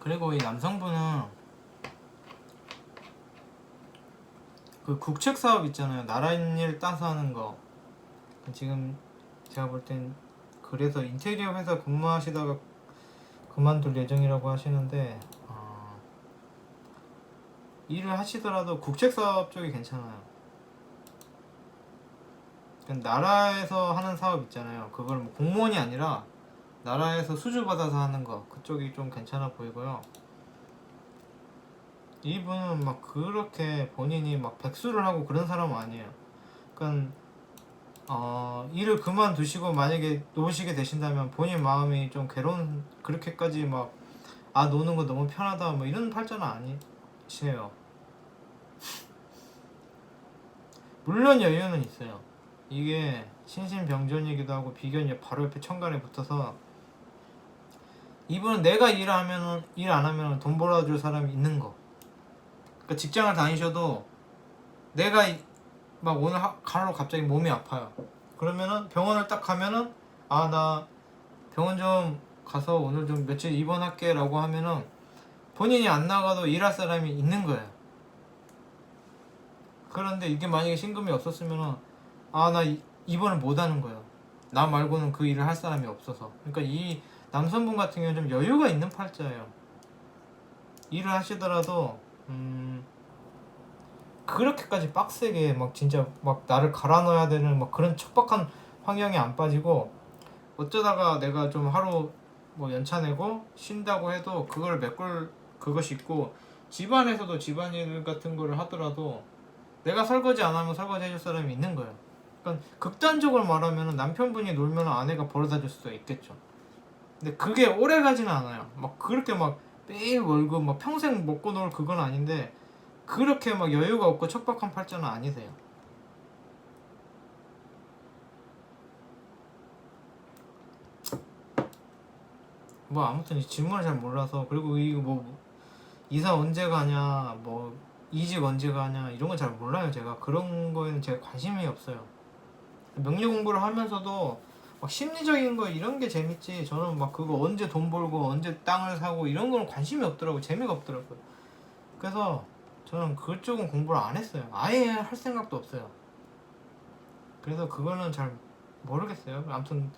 그리고 이 남성분은 그 국책 사업 있잖아요. 나라 일 따서 하는 거. 지금 제가 볼 땐 그래서 인테리어 회사 근무하시다가 그만둘 예정이라고 하시는데, 일을 하시더라도 국책 사업 쪽이 괜찮아요. 나라에서 하는 사업 있잖아요. 그걸 뭐 공무원이 아니라 나라에서 수주 받아서 하는 거, 그쪽이 좀 괜찮아 보이고요. 이분은 막 그렇게 본인이 막 백수를 하고 그런 사람은 아니에요. 그러니까 일을 그만두시고 만약에 놓으시게 되신다면 본인 마음이 좀 괴로운, 그렇게까지 막 노는 거 너무 편하다 뭐 이런 팔자는 아니시에요. 물론 여유는 있어요. 이게 신신병존이기도 하고 비견이 바로 옆에 천간에 붙어서, 이분은 내가 일 안 하면 돈 벌어줄 사람이 있는 거. 그러니까 직장을 다니셔도 내가 막 오늘 하루 갑자기 몸이 아파요. 그러면은 병원을 딱 가면은 나 병원 좀 가서 오늘 좀 며칠 입원할게 라고 하면은 본인이 안 나가도 일할 사람이 있는 거예요. 그런데 이게 만약에 신금이 없었으면은 나 입원을 못 하는 거예요. 나 말고는 그 일을 할 사람이 없어서. 그러니까 이 남성분 같은 경우는 좀 여유가 있는 팔자예요. 일을 하시더라도 그렇게까지 빡세게 막 진짜 막 나를 갈아 넣어야 되는 막 그런 척박한 환경에 안 빠지고, 어쩌다가 내가 좀 하루 뭐 연차 내고 쉰다고 해도 그걸 메꿀 그것이 있고, 집안에서도 집안일 같은 거를 하더라도 내가 설거지 안 하면 설거지 해줄 사람이 있는 거예요. 그러니까 극단적으로 말하면 남편분이 놀면 아내가 벌어다 줄 수도 있겠죠. 근데 그게 오래 가지는 않아요. 막 그렇게 막 매일 월급 막 평생 먹고 놀 그건 아닌데, 그렇게 막 여유가 없고 척박한 팔자는 아니세요. 뭐 아무튼 질문을 잘 몰라서, 그리고 이거 뭐 이사 언제 가냐, 뭐 이직 언제 가냐 이런 건 잘 몰라요. 제가 그런 거에는 제가 관심이 없어요. 명리 공부를 하면서도 막 심리적인 거 이런 게 재밌지, 저는 막 그거 언제 돈 벌고 언제 땅을 사고 이런 거는 관심이 없더라고요. 재미가 없더라고요. 그래서 저는 그쪽은 공부를 안 했어요. 아예 할 생각도 없어요. 그래서 그거는 잘 모르겠어요. 아무튼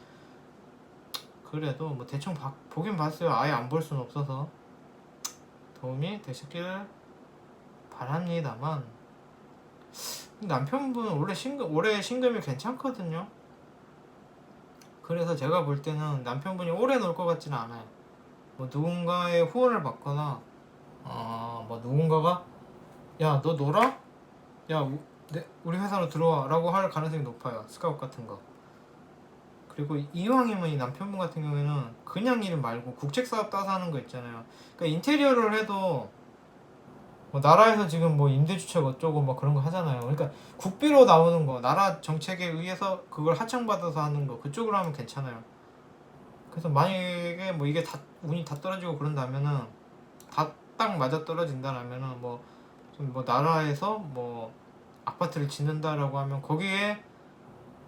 그래도 뭐 대충 보긴 봤어요. 아예 안 볼 수는 없어서. 도움이 되셨기를 바랍니다만, 남편분은 올해 신금이 괜찮거든요. 그래서 제가 볼 때는 남편분이 오래 놀 것 같지는 않아요. 뭐 누군가의 후원을 받거나 뭐 누군가가 야 너 놀아? 야 네, 우리 회사로 들어와라고 할 가능성이 높아요. 스카웃 같은 거. 그리고 이왕이면 이 남편분 같은 경우에는 그냥 일 말고 국책 사업 따서 하는 거 있잖아요. 그러니까 인테리어를 해도 뭐 나라에서 지금 뭐 임대주택 어쩌고 뭐 그런 거 하잖아요. 그러니까 국비로 나오는 거, 나라 정책에 의해서 그걸 하청받아서 하는 거 그쪽으로 하면 괜찮아요. 그래서 만약에 뭐 이게 다 운이 다 떨어지고 그런다면은 다 딱 맞아 떨어진다라면은 뭐 좀 뭐 나라에서 뭐 아파트를 짓는다라고 하면 거기에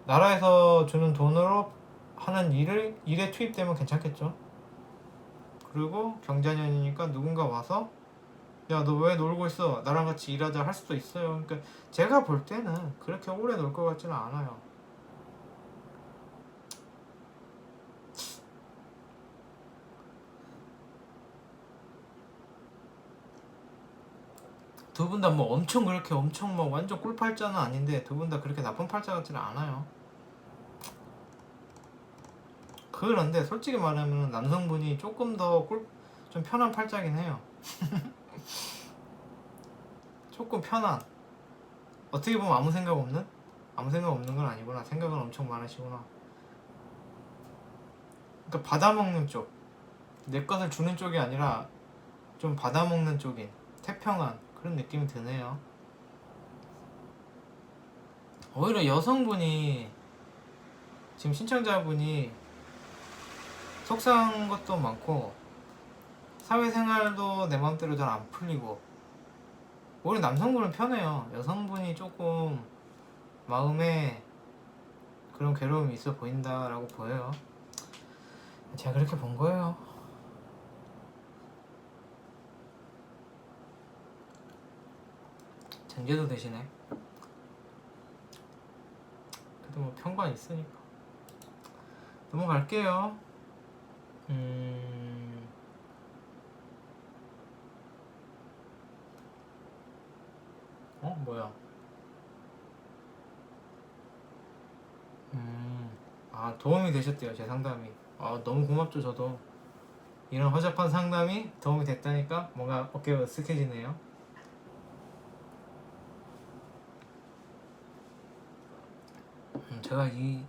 나라에서 주는 돈으로 하는 일에 투입되면 괜찮겠죠. 그리고 경자년이니까 누군가 와서 야 너 왜 놀고 있어? 나랑 같이 일하자 할 수도 있어요. 그러니까 제가 볼 때는 그렇게 오래 놀 것 같지는 않아요. 두 분 다 뭐 엄청 그렇게 엄청 뭐 완전 꿀팔자는 아닌데 두 분 다 그렇게 나쁜 팔자 같지는 않아요. 그런데 솔직히 말하면 남성분이 조금 더 좀 편한 팔자긴 해요. 조금 편한. 어떻게 보면 아무 생각 없는 건 아니구나. 생각은 엄청 많으시구나. 그러니까 받아먹는 쪽. 내 것을 주는 쪽이 아니라 좀 받아먹는 쪽인 태평한 그런 느낌이 드네요. 오히려 여성분이 지금 신청자분이 속상한 것도 많고 사회생활도 내 마음대로 잘 안 풀리고 오히려 남성분은 편해요. 여성분이 조금 마음에 그런 괴로움이 있어 보인다라고 보여요. 제가 그렇게 본 거예요. 전제도 대신에 그래도 뭐 편관 있으니까 넘어갈게요. 뭐야? 도움이 되셨대요, 제 상담이. 너무 고맙죠, 저도. 이런 허접한 상담이 도움이 됐다니까 뭔가 어깨가 으쓱해지네요. 제가 이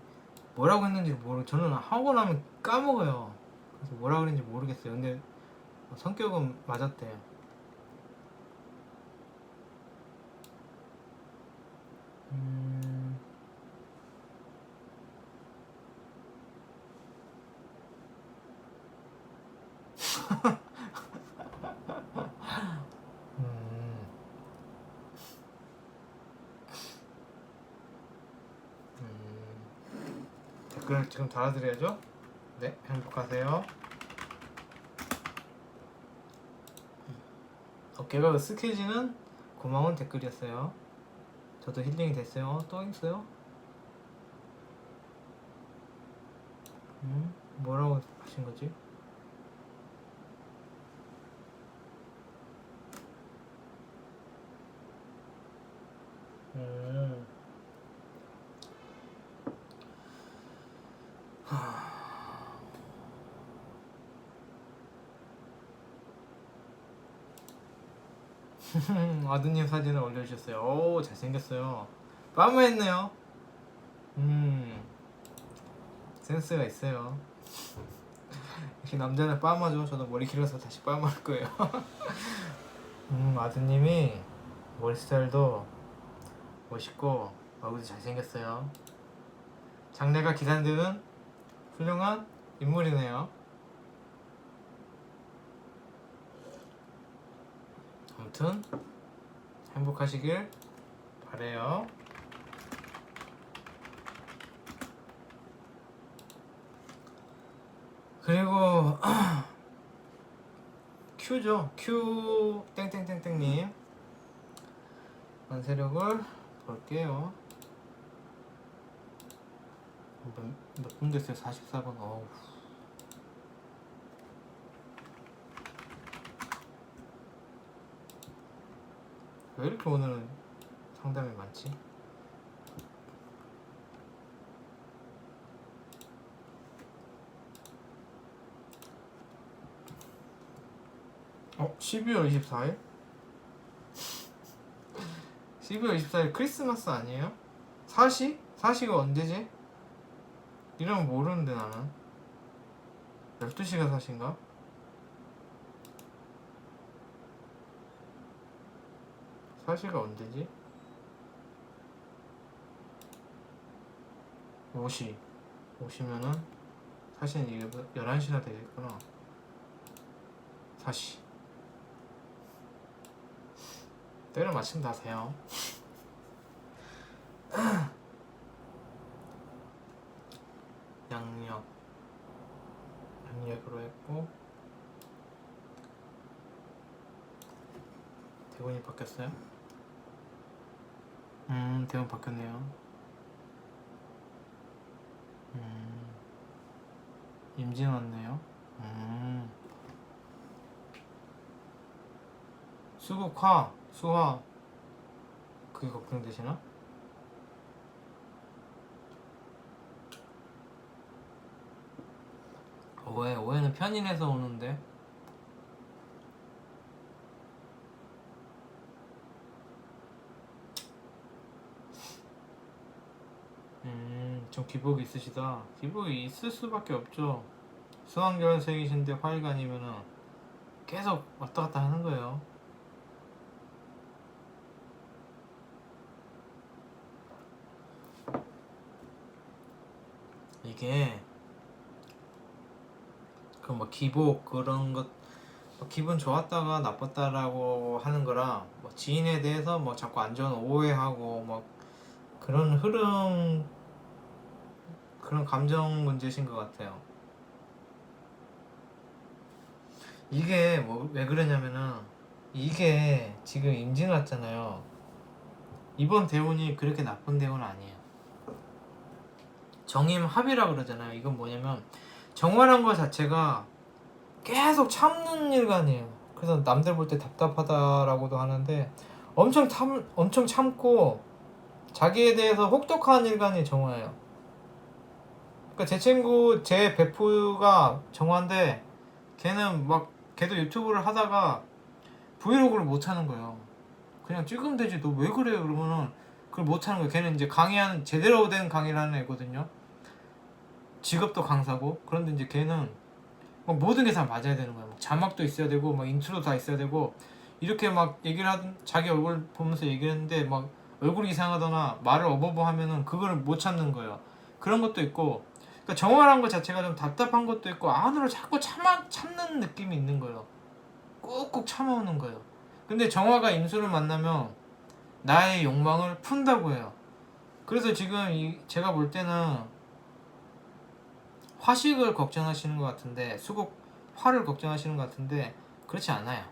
뭐라고 했는지 저는 하고 나면 까먹어요. 그래서 뭐라고 그랬는지 모르겠어요. 근데 성격은 맞았대요. 음... 음... 댓글 지금 달아드려야죠. 네, 행복하세요. 어깨가 으쓱해지는 고마운 댓글이었어요. 저도 힐링이 됐어요. 또 있어요? 뭐라고 하신 거지? 아드님 사진을 올려주셨어요. 오, 잘생겼어요. 빠마했네요. 센스가 있어요. 역시 남자는 빠마죠. 저도 머리 길어서 다시 빠마할 거예요. 아드님이 머리 스타일도 멋있고 얼굴도 잘생겼어요. 장래가 기대되는 훌륭한 인물이네요. 아무튼 행복하시길 바래요. 그리고 큐죠. 큐 땡땡땡땡님 관세력을 볼게요. 몇 분 됐어요? 44분. 어우. 왜 이렇게 오늘은 상담이 많지? 어? 12월 24일? 12월 24일 크리스마스 아니에요? 사시? 사시가 언제지? 이러면 모르는데 나는 12시가 사시인가? 사시가 언제지? 5시면은 사시는 이게 11시나 되겠구나. 사시 때를 마침 다 세요. 양력으로 했고 대본이 바뀌었어요? 대본 바뀌었네요. 임진 왔네요. 수국화, 수화 그게 걱정되시나? 오해는 편인에서 오는데 좀 기복이 있으시다. 기복이 있을 수밖에 없죠. 수학여생이신데 화일간이면은 계속 왔다 갔다 하는 거예요. 이게 그 뭐 기복 그런 것 기분 좋았다가 나빴다라고 하는 거랑 뭐 지인에 대해서 뭐 자꾸 안 좋은 오해하고 뭐 그런 흐름 그런 감정 문제신 것 같아요. 이게 뭐 왜 그러냐면은 이게 지금 임진 왔잖아요. 이번 대운이 그렇게 나쁜 대운은 아니에요. 정임합이라 그러잖아요. 이건 뭐냐면 정화란 거 자체가 계속 참는 일간이에요. 그래서 남들 볼 때 답답하다라고도 하는데 엄청 참고 자기에 대해서 혹독한 일간이 정화예요. 그러니까 제 친구 제 베프가 정화인데 걔도 유튜브를 하다가 브이로그를 못 하는 거예요. 그냥 찍으면 되지 너 왜 그래 그러면은 그걸 못 하는 거예요. 걔는 이제 강의하는 제대로 된 강의를 하는 애거든요. 직업도 강사고. 그런데 이제 걔는 막 모든 게 다 맞아야 되는 거야. 막 자막도 있어야 되고 막 인트로도 다 있어야 되고 이렇게 막 얘기를 하던 자기 얼굴 보면서 얘기를 했는데 막 얼굴이 이상하거나 말을 어버버 하면은 그걸 못 참는 거예요. 그런 것도 있고 그러니까 정화란 것 자체가 좀 답답한 것도 있고 안으로 자꾸 참는 느낌이 있는 거예요. 꾹꾹 참아오는 거예요. 근데 정화가 임수를 만나면 나의 욕망을 푼다고 해요. 그래서 지금 제가 볼 때는 화식을 걱정하시는 것 같은데 화를 걱정하시는 것 같은데 그렇지 않아요.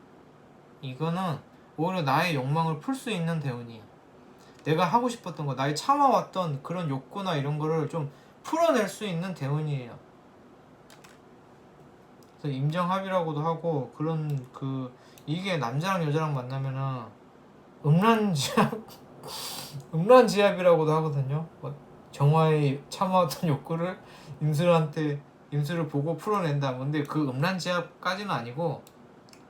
이거는 오히려 나의 욕망을 풀 수 있는 대운이에요. 내가 하고 싶었던 거 나의 참아왔던 그런 욕구나 이런 거를 좀 풀어낼 수 있는 대운이에요. 그래서 임정합이라고도 하고 그런 이게 남자랑 여자랑 만나면은 음란지압이라고도 하거든요. 뭐 정화의 참아왔던 욕구를 임수를 보고 풀어낸다. 근데 그 음란지압까지는 아니고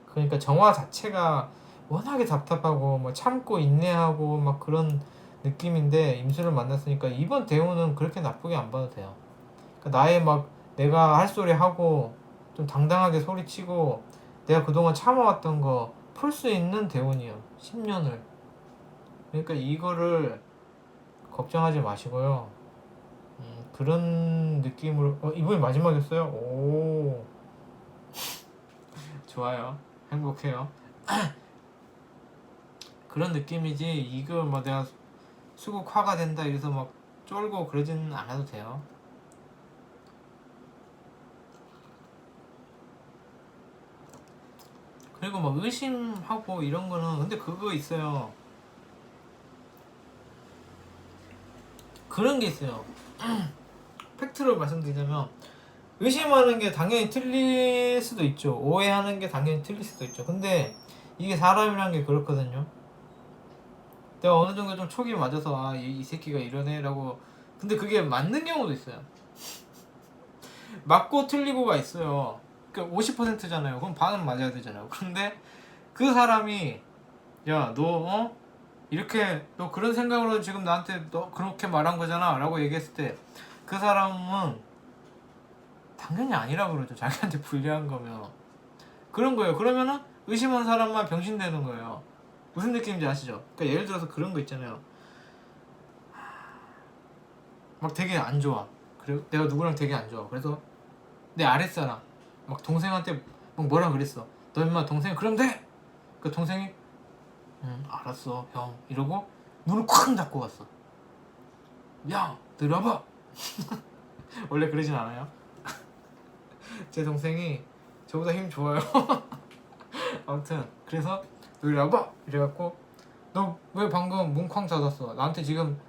그러니까 정화 자체가 워낙에 답답하고 뭐 참고 인내하고 막 그런 느낌인데 임수를 만났으니까 이번 대우는 그렇게 나쁘게 안 봐도 돼요. 그러니까 나의 막 내가 할 소리 하고 좀 당당하게 소리치고 내가 그동안 참아왔던 거 풀 수 있는 대운이요. 10년을. 그러니까 이거를 걱정하지 마시고요. 그런 느낌으로 이번이 마지막이었어요? 오 좋아요. 행복해요. 그런 느낌이지 이거 뭐 내가 수국화가 된다 이래서 막 쫄고 그러지는 않아도 돼요. 그리고 막 의심하고 이런 거는 근데 그거 있어요. 그런 게 있어요. 팩트로 말씀드리자면 의심하는 게 당연히 틀릴 수도 있죠. 오해하는 게 당연히 틀릴 수도 있죠. 근데 이게 사람이란 게 그렇거든요. 내가 어느 정도 좀 촉이 맞아서 이 새끼가 이러네 라고 근데 그게 맞는 경우도 있어요. 맞고 틀리고가 있어요. 그러니까 50%잖아요. 그럼 반은 맞아야 되잖아요. 근데 그 사람이 야 너 이렇게 너 그런 생각으로 지금 나한테 너 그렇게 말한 거잖아 라고 얘기했을 때 그 사람은 당연히 아니라 그러죠. 자기한테 불리한 거면. 그런 거예요. 그러면은 의심한 사람만 병신 되는 거예요. 무슨 느낌인지 아시죠? 그러니까 예를 들어서 그런 거 있잖아요. 막 되게 안 좋아. 그래 내가 누구랑 되게 안 좋아. 그래서 내 아랫사람 막 동생한테 막 뭐라 그랬어. 너 임마 동생 그럼 돼. 그 동생이 알았어 형 이러고 문을 콱 닫고 갔어. 야 들어봐. 원래 그러진 않아요. 제 동생이 저보다 힘 좋아요. 아무튼 그래서 너 이리 와봐 이래갖고 너 왜 방금 문 쾅 닫았어? 나한테 지금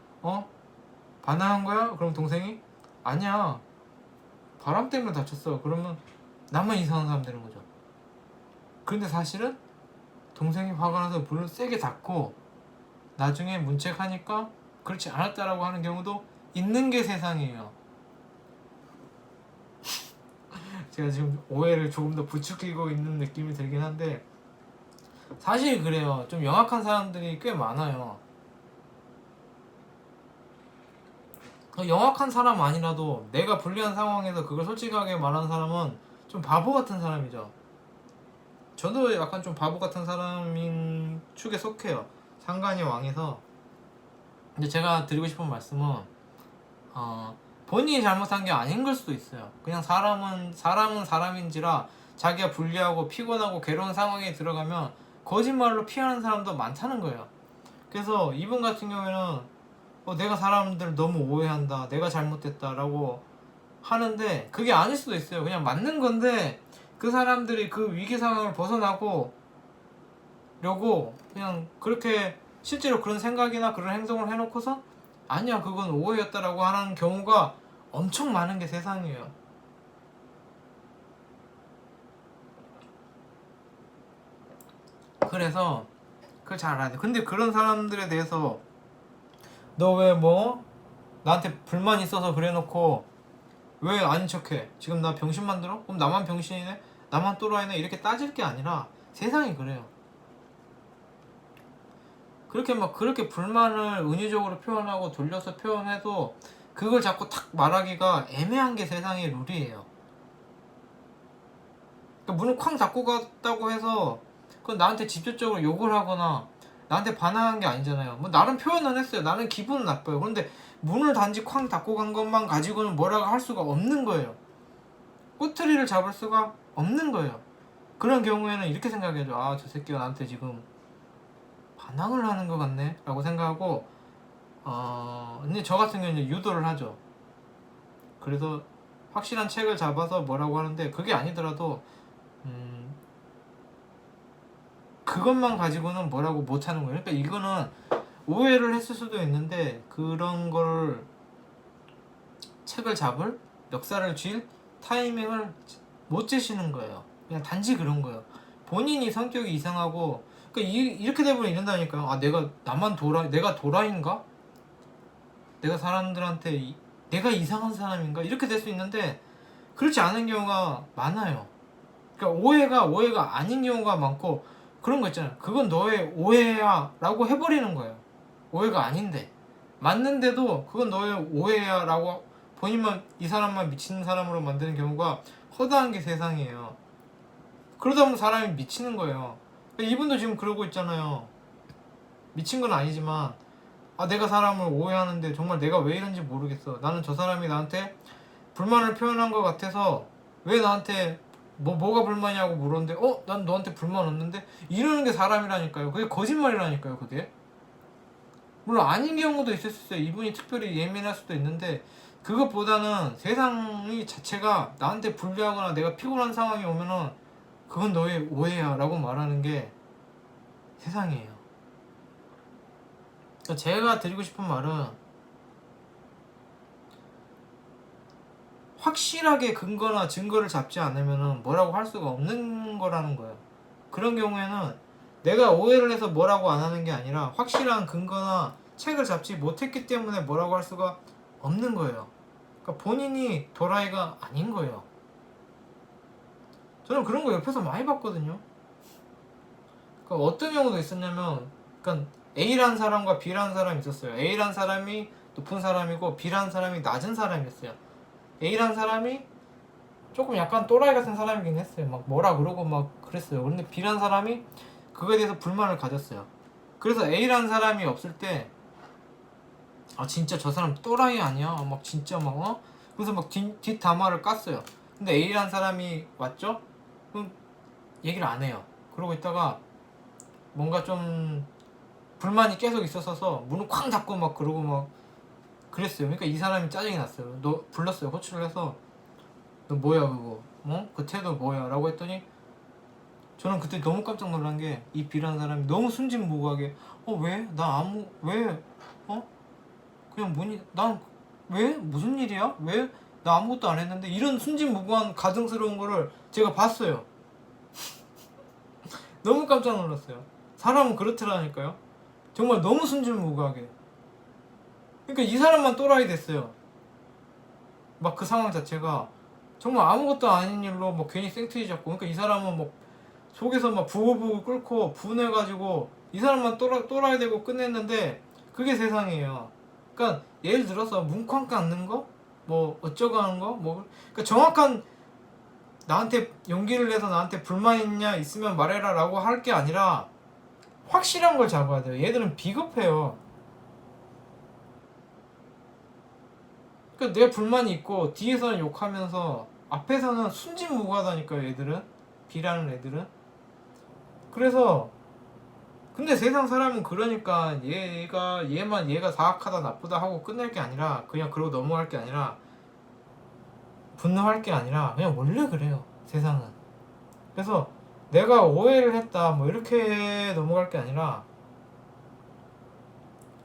반항한 거야? 그럼 동생이 아니야 바람 때문에 다쳤어. 그러면 나만 이상한 사람 되는 거죠. 그런데 사실은 동생이 화가 나서 문을 세게 닫고 나중에 문책하니까 그렇지 않았다라고 하는 경우도 있는 게 세상이에요. 제가 지금 오해를 조금 더 부추기고 있는 느낌이 들긴 한데 사실 그래요. 좀 영악한 사람들이 꽤 많아요. 영악한 사람 아니라도 내가 불리한 상황에서 그걸 솔직하게 말하는 사람은 좀 바보 같은 사람이죠. 저도 약간 좀 바보 같은 사람인 축에 속해요. 상관이 왕해서. 근데 제가 드리고 싶은 말씀은 본인이 잘못한 게 아닌 걸 수도 있어요. 그냥 사람은 사람인지라 자기가 불리하고 피곤하고 괴로운 상황에 들어가면 거짓말로 피하는 사람도 많다는 거예요. 그래서 이분 같은 경우에는 내가 사람들 너무 오해한다, 내가 잘못됐다라고 하는데 그게 아닐 수도 있어요. 그냥 맞는 건데 그 사람들이 그 위기 상황을 벗어나고 려고 그냥 그렇게 실제로 그런 생각이나 그런 행동을 해놓고서 아니야 그건 오해였다라고 하는 경우가 엄청 많은 게 세상이에요. 그래서 그걸 잘 알아야 돼. 근데 그런 사람들에 대해서 너 왜 나한테 불만 있어서 그래놓고 왜 아닌 척해? 지금 나 병신 만들어? 그럼 나만 병신이네? 나만 또라이네? 이렇게 따질 게 아니라 세상이 그래요. 그렇게 불만을 은유적으로 표현하고 돌려서 표현해도 그걸 자꾸 탁 말하기가 애매한 게 세상의 룰이에요. 그러니까 문을 쾅 닫고 갔다고 해서 그건 나한테 직접적으로 욕을 하거나 나한테 반항한 게 아니잖아요. 나름 표현은 했어요. 나는 기분은 나빠요. 그런데 문을 단지 쾅 닫고 간 것만 가지고는 뭐라고 할 수가 없는 거예요. 꼬투리를 잡을 수가 없는 거예요. 그런 경우에는 이렇게 생각해줘. 저 새끼가 나한테 지금 반항을 하는 것 같네 라고 생각하고 근데 저 같은 경우는 유도를 하죠. 그래서 확실한 책을 잡아서 뭐라고 하는데 그게 아니더라도 그것만 가지고는 뭐라고 못하는 거예요. 그러니까 이거는 오해를 했을 수도 있는데 그런 걸 책을 잡을 역사를 쥘 타이밍을 못 재시는 거예요. 그냥 단지 그런 거예요. 본인이 성격이 이상하고 그러니까 이렇게 되면 이런다니까요. 내가 도라이인가? 내가 사람들한테 내가 이상한 사람인가? 이렇게 될 수 있는데 그렇지 않은 경우가 많아요. 그러니까 오해가 아닌 경우가 많고 그런 거 있잖아요. 그건 너의 오해야 라고 해버리는 거예요. 오해가 아닌데 맞는데도 그건 너의 오해야 라고 본인만 이 사람만 미치는 사람으로 만드는 경우가 허다한 게 세상이에요. 그러다 보면 사람이 미치는 거예요. 이분도 지금 그러고 있잖아요. 미친 건 아니지만 내가 사람을 오해하는데 정말 내가 왜 이런지 모르겠어. 나는 저 사람이 나한테 불만을 표현한 것 같아서 왜 나한테 뭐가 불만이냐고 물었는데 난 너한테 불만 없는데 이러는 게 사람이라니까요. 그게 거짓말이라니까요. 그게 물론 아닌 경우도 있을 수 있어요. 이분이 특별히 예민할 수도 있는데 그것보다는 세상이 자체가 나한테 불리하거나 내가 피곤한 상황이 오면은 그건 너의 오해야 라고 말하는 게 세상이에요. 그러니까 제가 드리고 싶은 말은 확실하게 근거나 증거를 잡지 않으면 뭐라고 할 수가 없는 거라는 거예요. 그런 경우에는 내가 오해를 해서 뭐라고 안 하는 게 아니라 확실한 근거나 책을 잡지 못했기 때문에 뭐라고 할 수가 없는 거예요. 그러니까 본인이 도라이가 아닌 거예요. 저는 그런 거 옆에서 많이 봤거든요. 그러니까 어떤 경우도 있었냐면 그러니까 A라는 사람과 B라는 사람이 있었어요. A라는 사람이 높은 사람이고 B라는 사람이 낮은 사람이었어요. A라는 사람이 조금 약간 또라이 같은 사람이긴 했어요. 막 뭐라 그러고 막 그랬어요. 근데 B라는 사람이 그거에 대해서 불만을 가졌어요. 그래서 A라는 사람이 없을 때 아 진짜 저 사람 또라이 아니야? 막 진짜 막 그래서 막 뒷담화를 깠어요. 근데 A라는 사람이 왔죠? 그럼 얘기를 안 해요. 그러고 있다가 뭔가 좀 불만이 계속 있었어서 문을 쾅 닫고 막 그러고 막 그랬어요. 그러니까 이 사람이 짜증이 났어요. 너 불렀어요. 호출을 해서 너 뭐야 그거? 그 태도 뭐야? 라고 했더니 저는 그때 너무 깜짝 놀란 게 이 B라는 사람이 너무 순진무구하게 왜? 나 아무 왜? 그냥 뭐니? 난 왜? 무슨 일이야? 왜? 나 아무것도 안 했는데 이런 순진무구한 가증스러운 거를 제가 봤어요. 너무 깜짝 놀랐어요. 사람은 그렇더라니까요. 정말 너무 순진무구하게. 그러니까 이 사람만 또라이 됐어요. 막 그 상황 자체가 정말 아무것도 아닌 일로 뭐 괜히 생트리 잡고 그러니까 이 사람은 뭐 속에서 막 부글부글 끓고 분해가지고 이 사람만 또라이 되고 끝냈는데 그게 세상이에요. 그러니까 예를 들어서 문쾅 깎는 거? 뭐 어쩌고 하는 거? 뭐 그러니까 정확한 나한테 용기를 내서 나한테 불만 있냐 있으면 말해라 라고 할 게 아니라 확실한 걸 잡아야 돼요. 얘들은 비겁해요. 그러니까 내 불만이 있고 뒤에서는 욕하면서 앞에서는 순진무구하다니까요. 얘들은 B라는 애들은. 그래서 근데 세상 사람은 그러니까 얘가 사악하다 나쁘다 하고 끝낼 게 아니라 그냥 그러고 넘어갈 게 아니라 분노할 게 아니라 그냥 원래 그래요. 세상은. 그래서 내가 오해를 했다 뭐 이렇게 넘어갈 게 아니라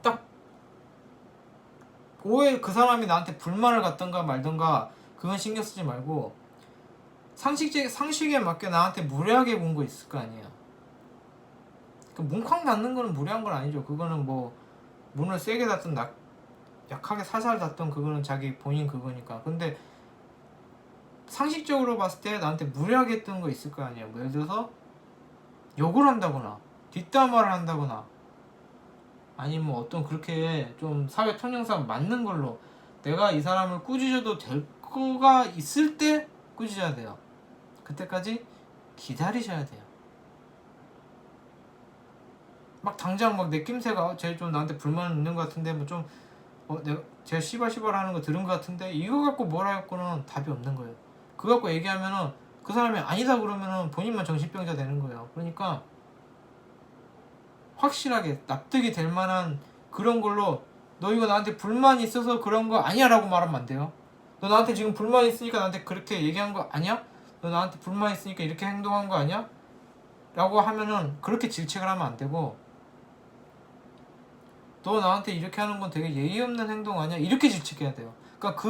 딱 오해 그 사람이 나한테 불만을 갖던가 말던가 그건 신경 쓰지 말고 상식에 맞게 나한테 무례하게 군 거 있을 거 아니에요. 그 뭉쾅 닫는 거는 무례한 건 아니죠. 그거는 뭐 문을 세게 닫든 약하게 살살 닫든 그거는 자기 본인 그거니까. 근데 상식적으로 봤을 때 나한테 무례하게 했던 거 있을 거 아니에요. 뭐 예를 들어서 욕을 한다거나 뒷담화를 한다거나 아니면 뭐 어떤 그렇게 좀 사회 통념상 맞는 걸로 내가 이 사람을 꾸짖어도 될 거가 있을 때 꾸짖어야 돼요. 그때까지 기다리셔야 돼요. 막 당장 막 내 낌새가 제일 좀 나한테 불만 있는 것 같은데 뭐 좀 내가 제가 시발시발 하는 거 들은 것 같은데 이거 갖고 뭐라 했고는 답이 없는 거예요. 그거 갖고 얘기하면은 그 사람이 아니다 그러면은 본인만 정신병자 되는 거예요. 그러니까 확실하게 납득이 될 만한 그런 걸로 너 이거 나한테 불만이 있어서 그런 거 아니야 라고 말하면 안 돼요. 너 나한테 지금 불만 있으니까 나한테 그렇게 얘기한 거 아니야? 너 나한테 불만 있으니까 이렇게 행동한 거 아니야? 라고 하면은 그렇게 질책을 하면 안 되고 너 나한테 이렇게 하는 건 되게 예의 없는 행동 아니야? 이렇게 질책해야 돼요. 그러니까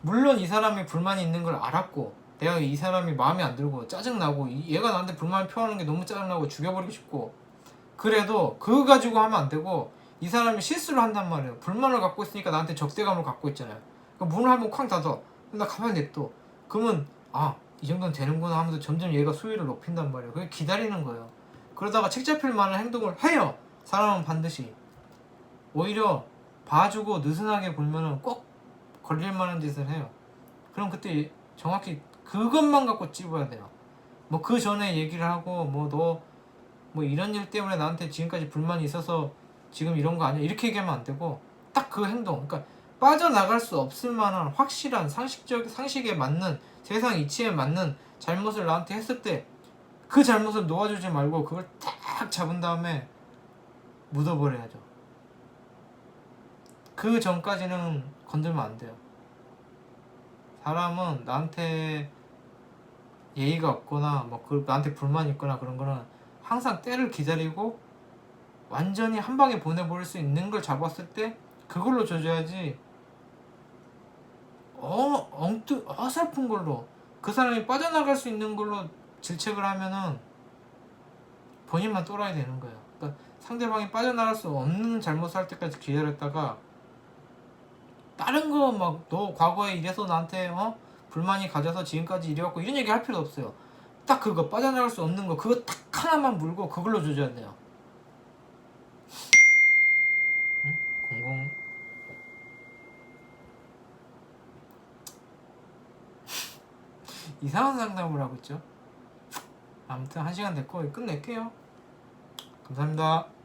물론 이 사람이 불만이 있는 걸 알았고 내가 이 사람이 마음에 안 들고 짜증나고 얘가 나한테 불만을 표하는 게 너무 짜증나고 죽여버리고 싶고 그래도 그거 가지고 하면 안 되고 이 사람이 실수를 한단 말이에요. 불만을 갖고 있으니까 나한테 적대감을 갖고 있잖아요. 그러니까 문을 한번 쾅 닫아. 나 가만히 냅둬. 그러면 이 정도는 되는구나 하면서 점점 얘가 수위를 높인단 말이에요. 그게 기다리는 거예요. 그러다가 책 잡힐 만한 행동을 해요. 사람은 반드시. 오히려 봐주고 느슨하게 굴면은 꼭 걸릴 만한 짓을 해요. 그럼 그때 정확히 그것만 갖고 찝어야 돼요. 뭐 그 전에 얘기를 하고 뭐 너 뭐 이런 일 때문에 나한테 지금까지 불만이 있어서 지금 이런 거 아니야 이렇게 얘기하면 안 되고 딱 그 행동 그러니까 빠져나갈 수 없을 만한 확실한 상식에 맞는 세상 이치에 맞는 잘못을 나한테 했을 때 그 잘못을 놓아주지 말고 그걸 딱 잡은 다음에 묻어버려야죠. 그 전까지는 건들면 안 돼요. 사람은 나한테 예의가 없거나 뭐 나한테 불만이 있거나 그런 거는 항상 때를 기다리고 완전히 한 방에 보내버릴 수 있는 걸 잡았을 때 그걸로 줘줘야지 어설픈 걸로 그 사람이 빠져나갈 수 있는 걸로 질책을 하면은 본인만 또라이 되는 거예요. 그러니까 상대방이 빠져나갈 수 없는 잘못을 할 때까지 기다렸다가 다른 거 막 너 과거에 이래서 나한테 불만이 가져서 지금까지 이래갖고 이런 얘기 할 필요 없어요. 딱 그거 빠져나갈 수 없는 거 그거 딱 하나만 물고 그걸로 조져야 돼요. 이상한 상담을 하고 있죠. 아무튼 1시간 됐고 끝낼게요. 감사합니다.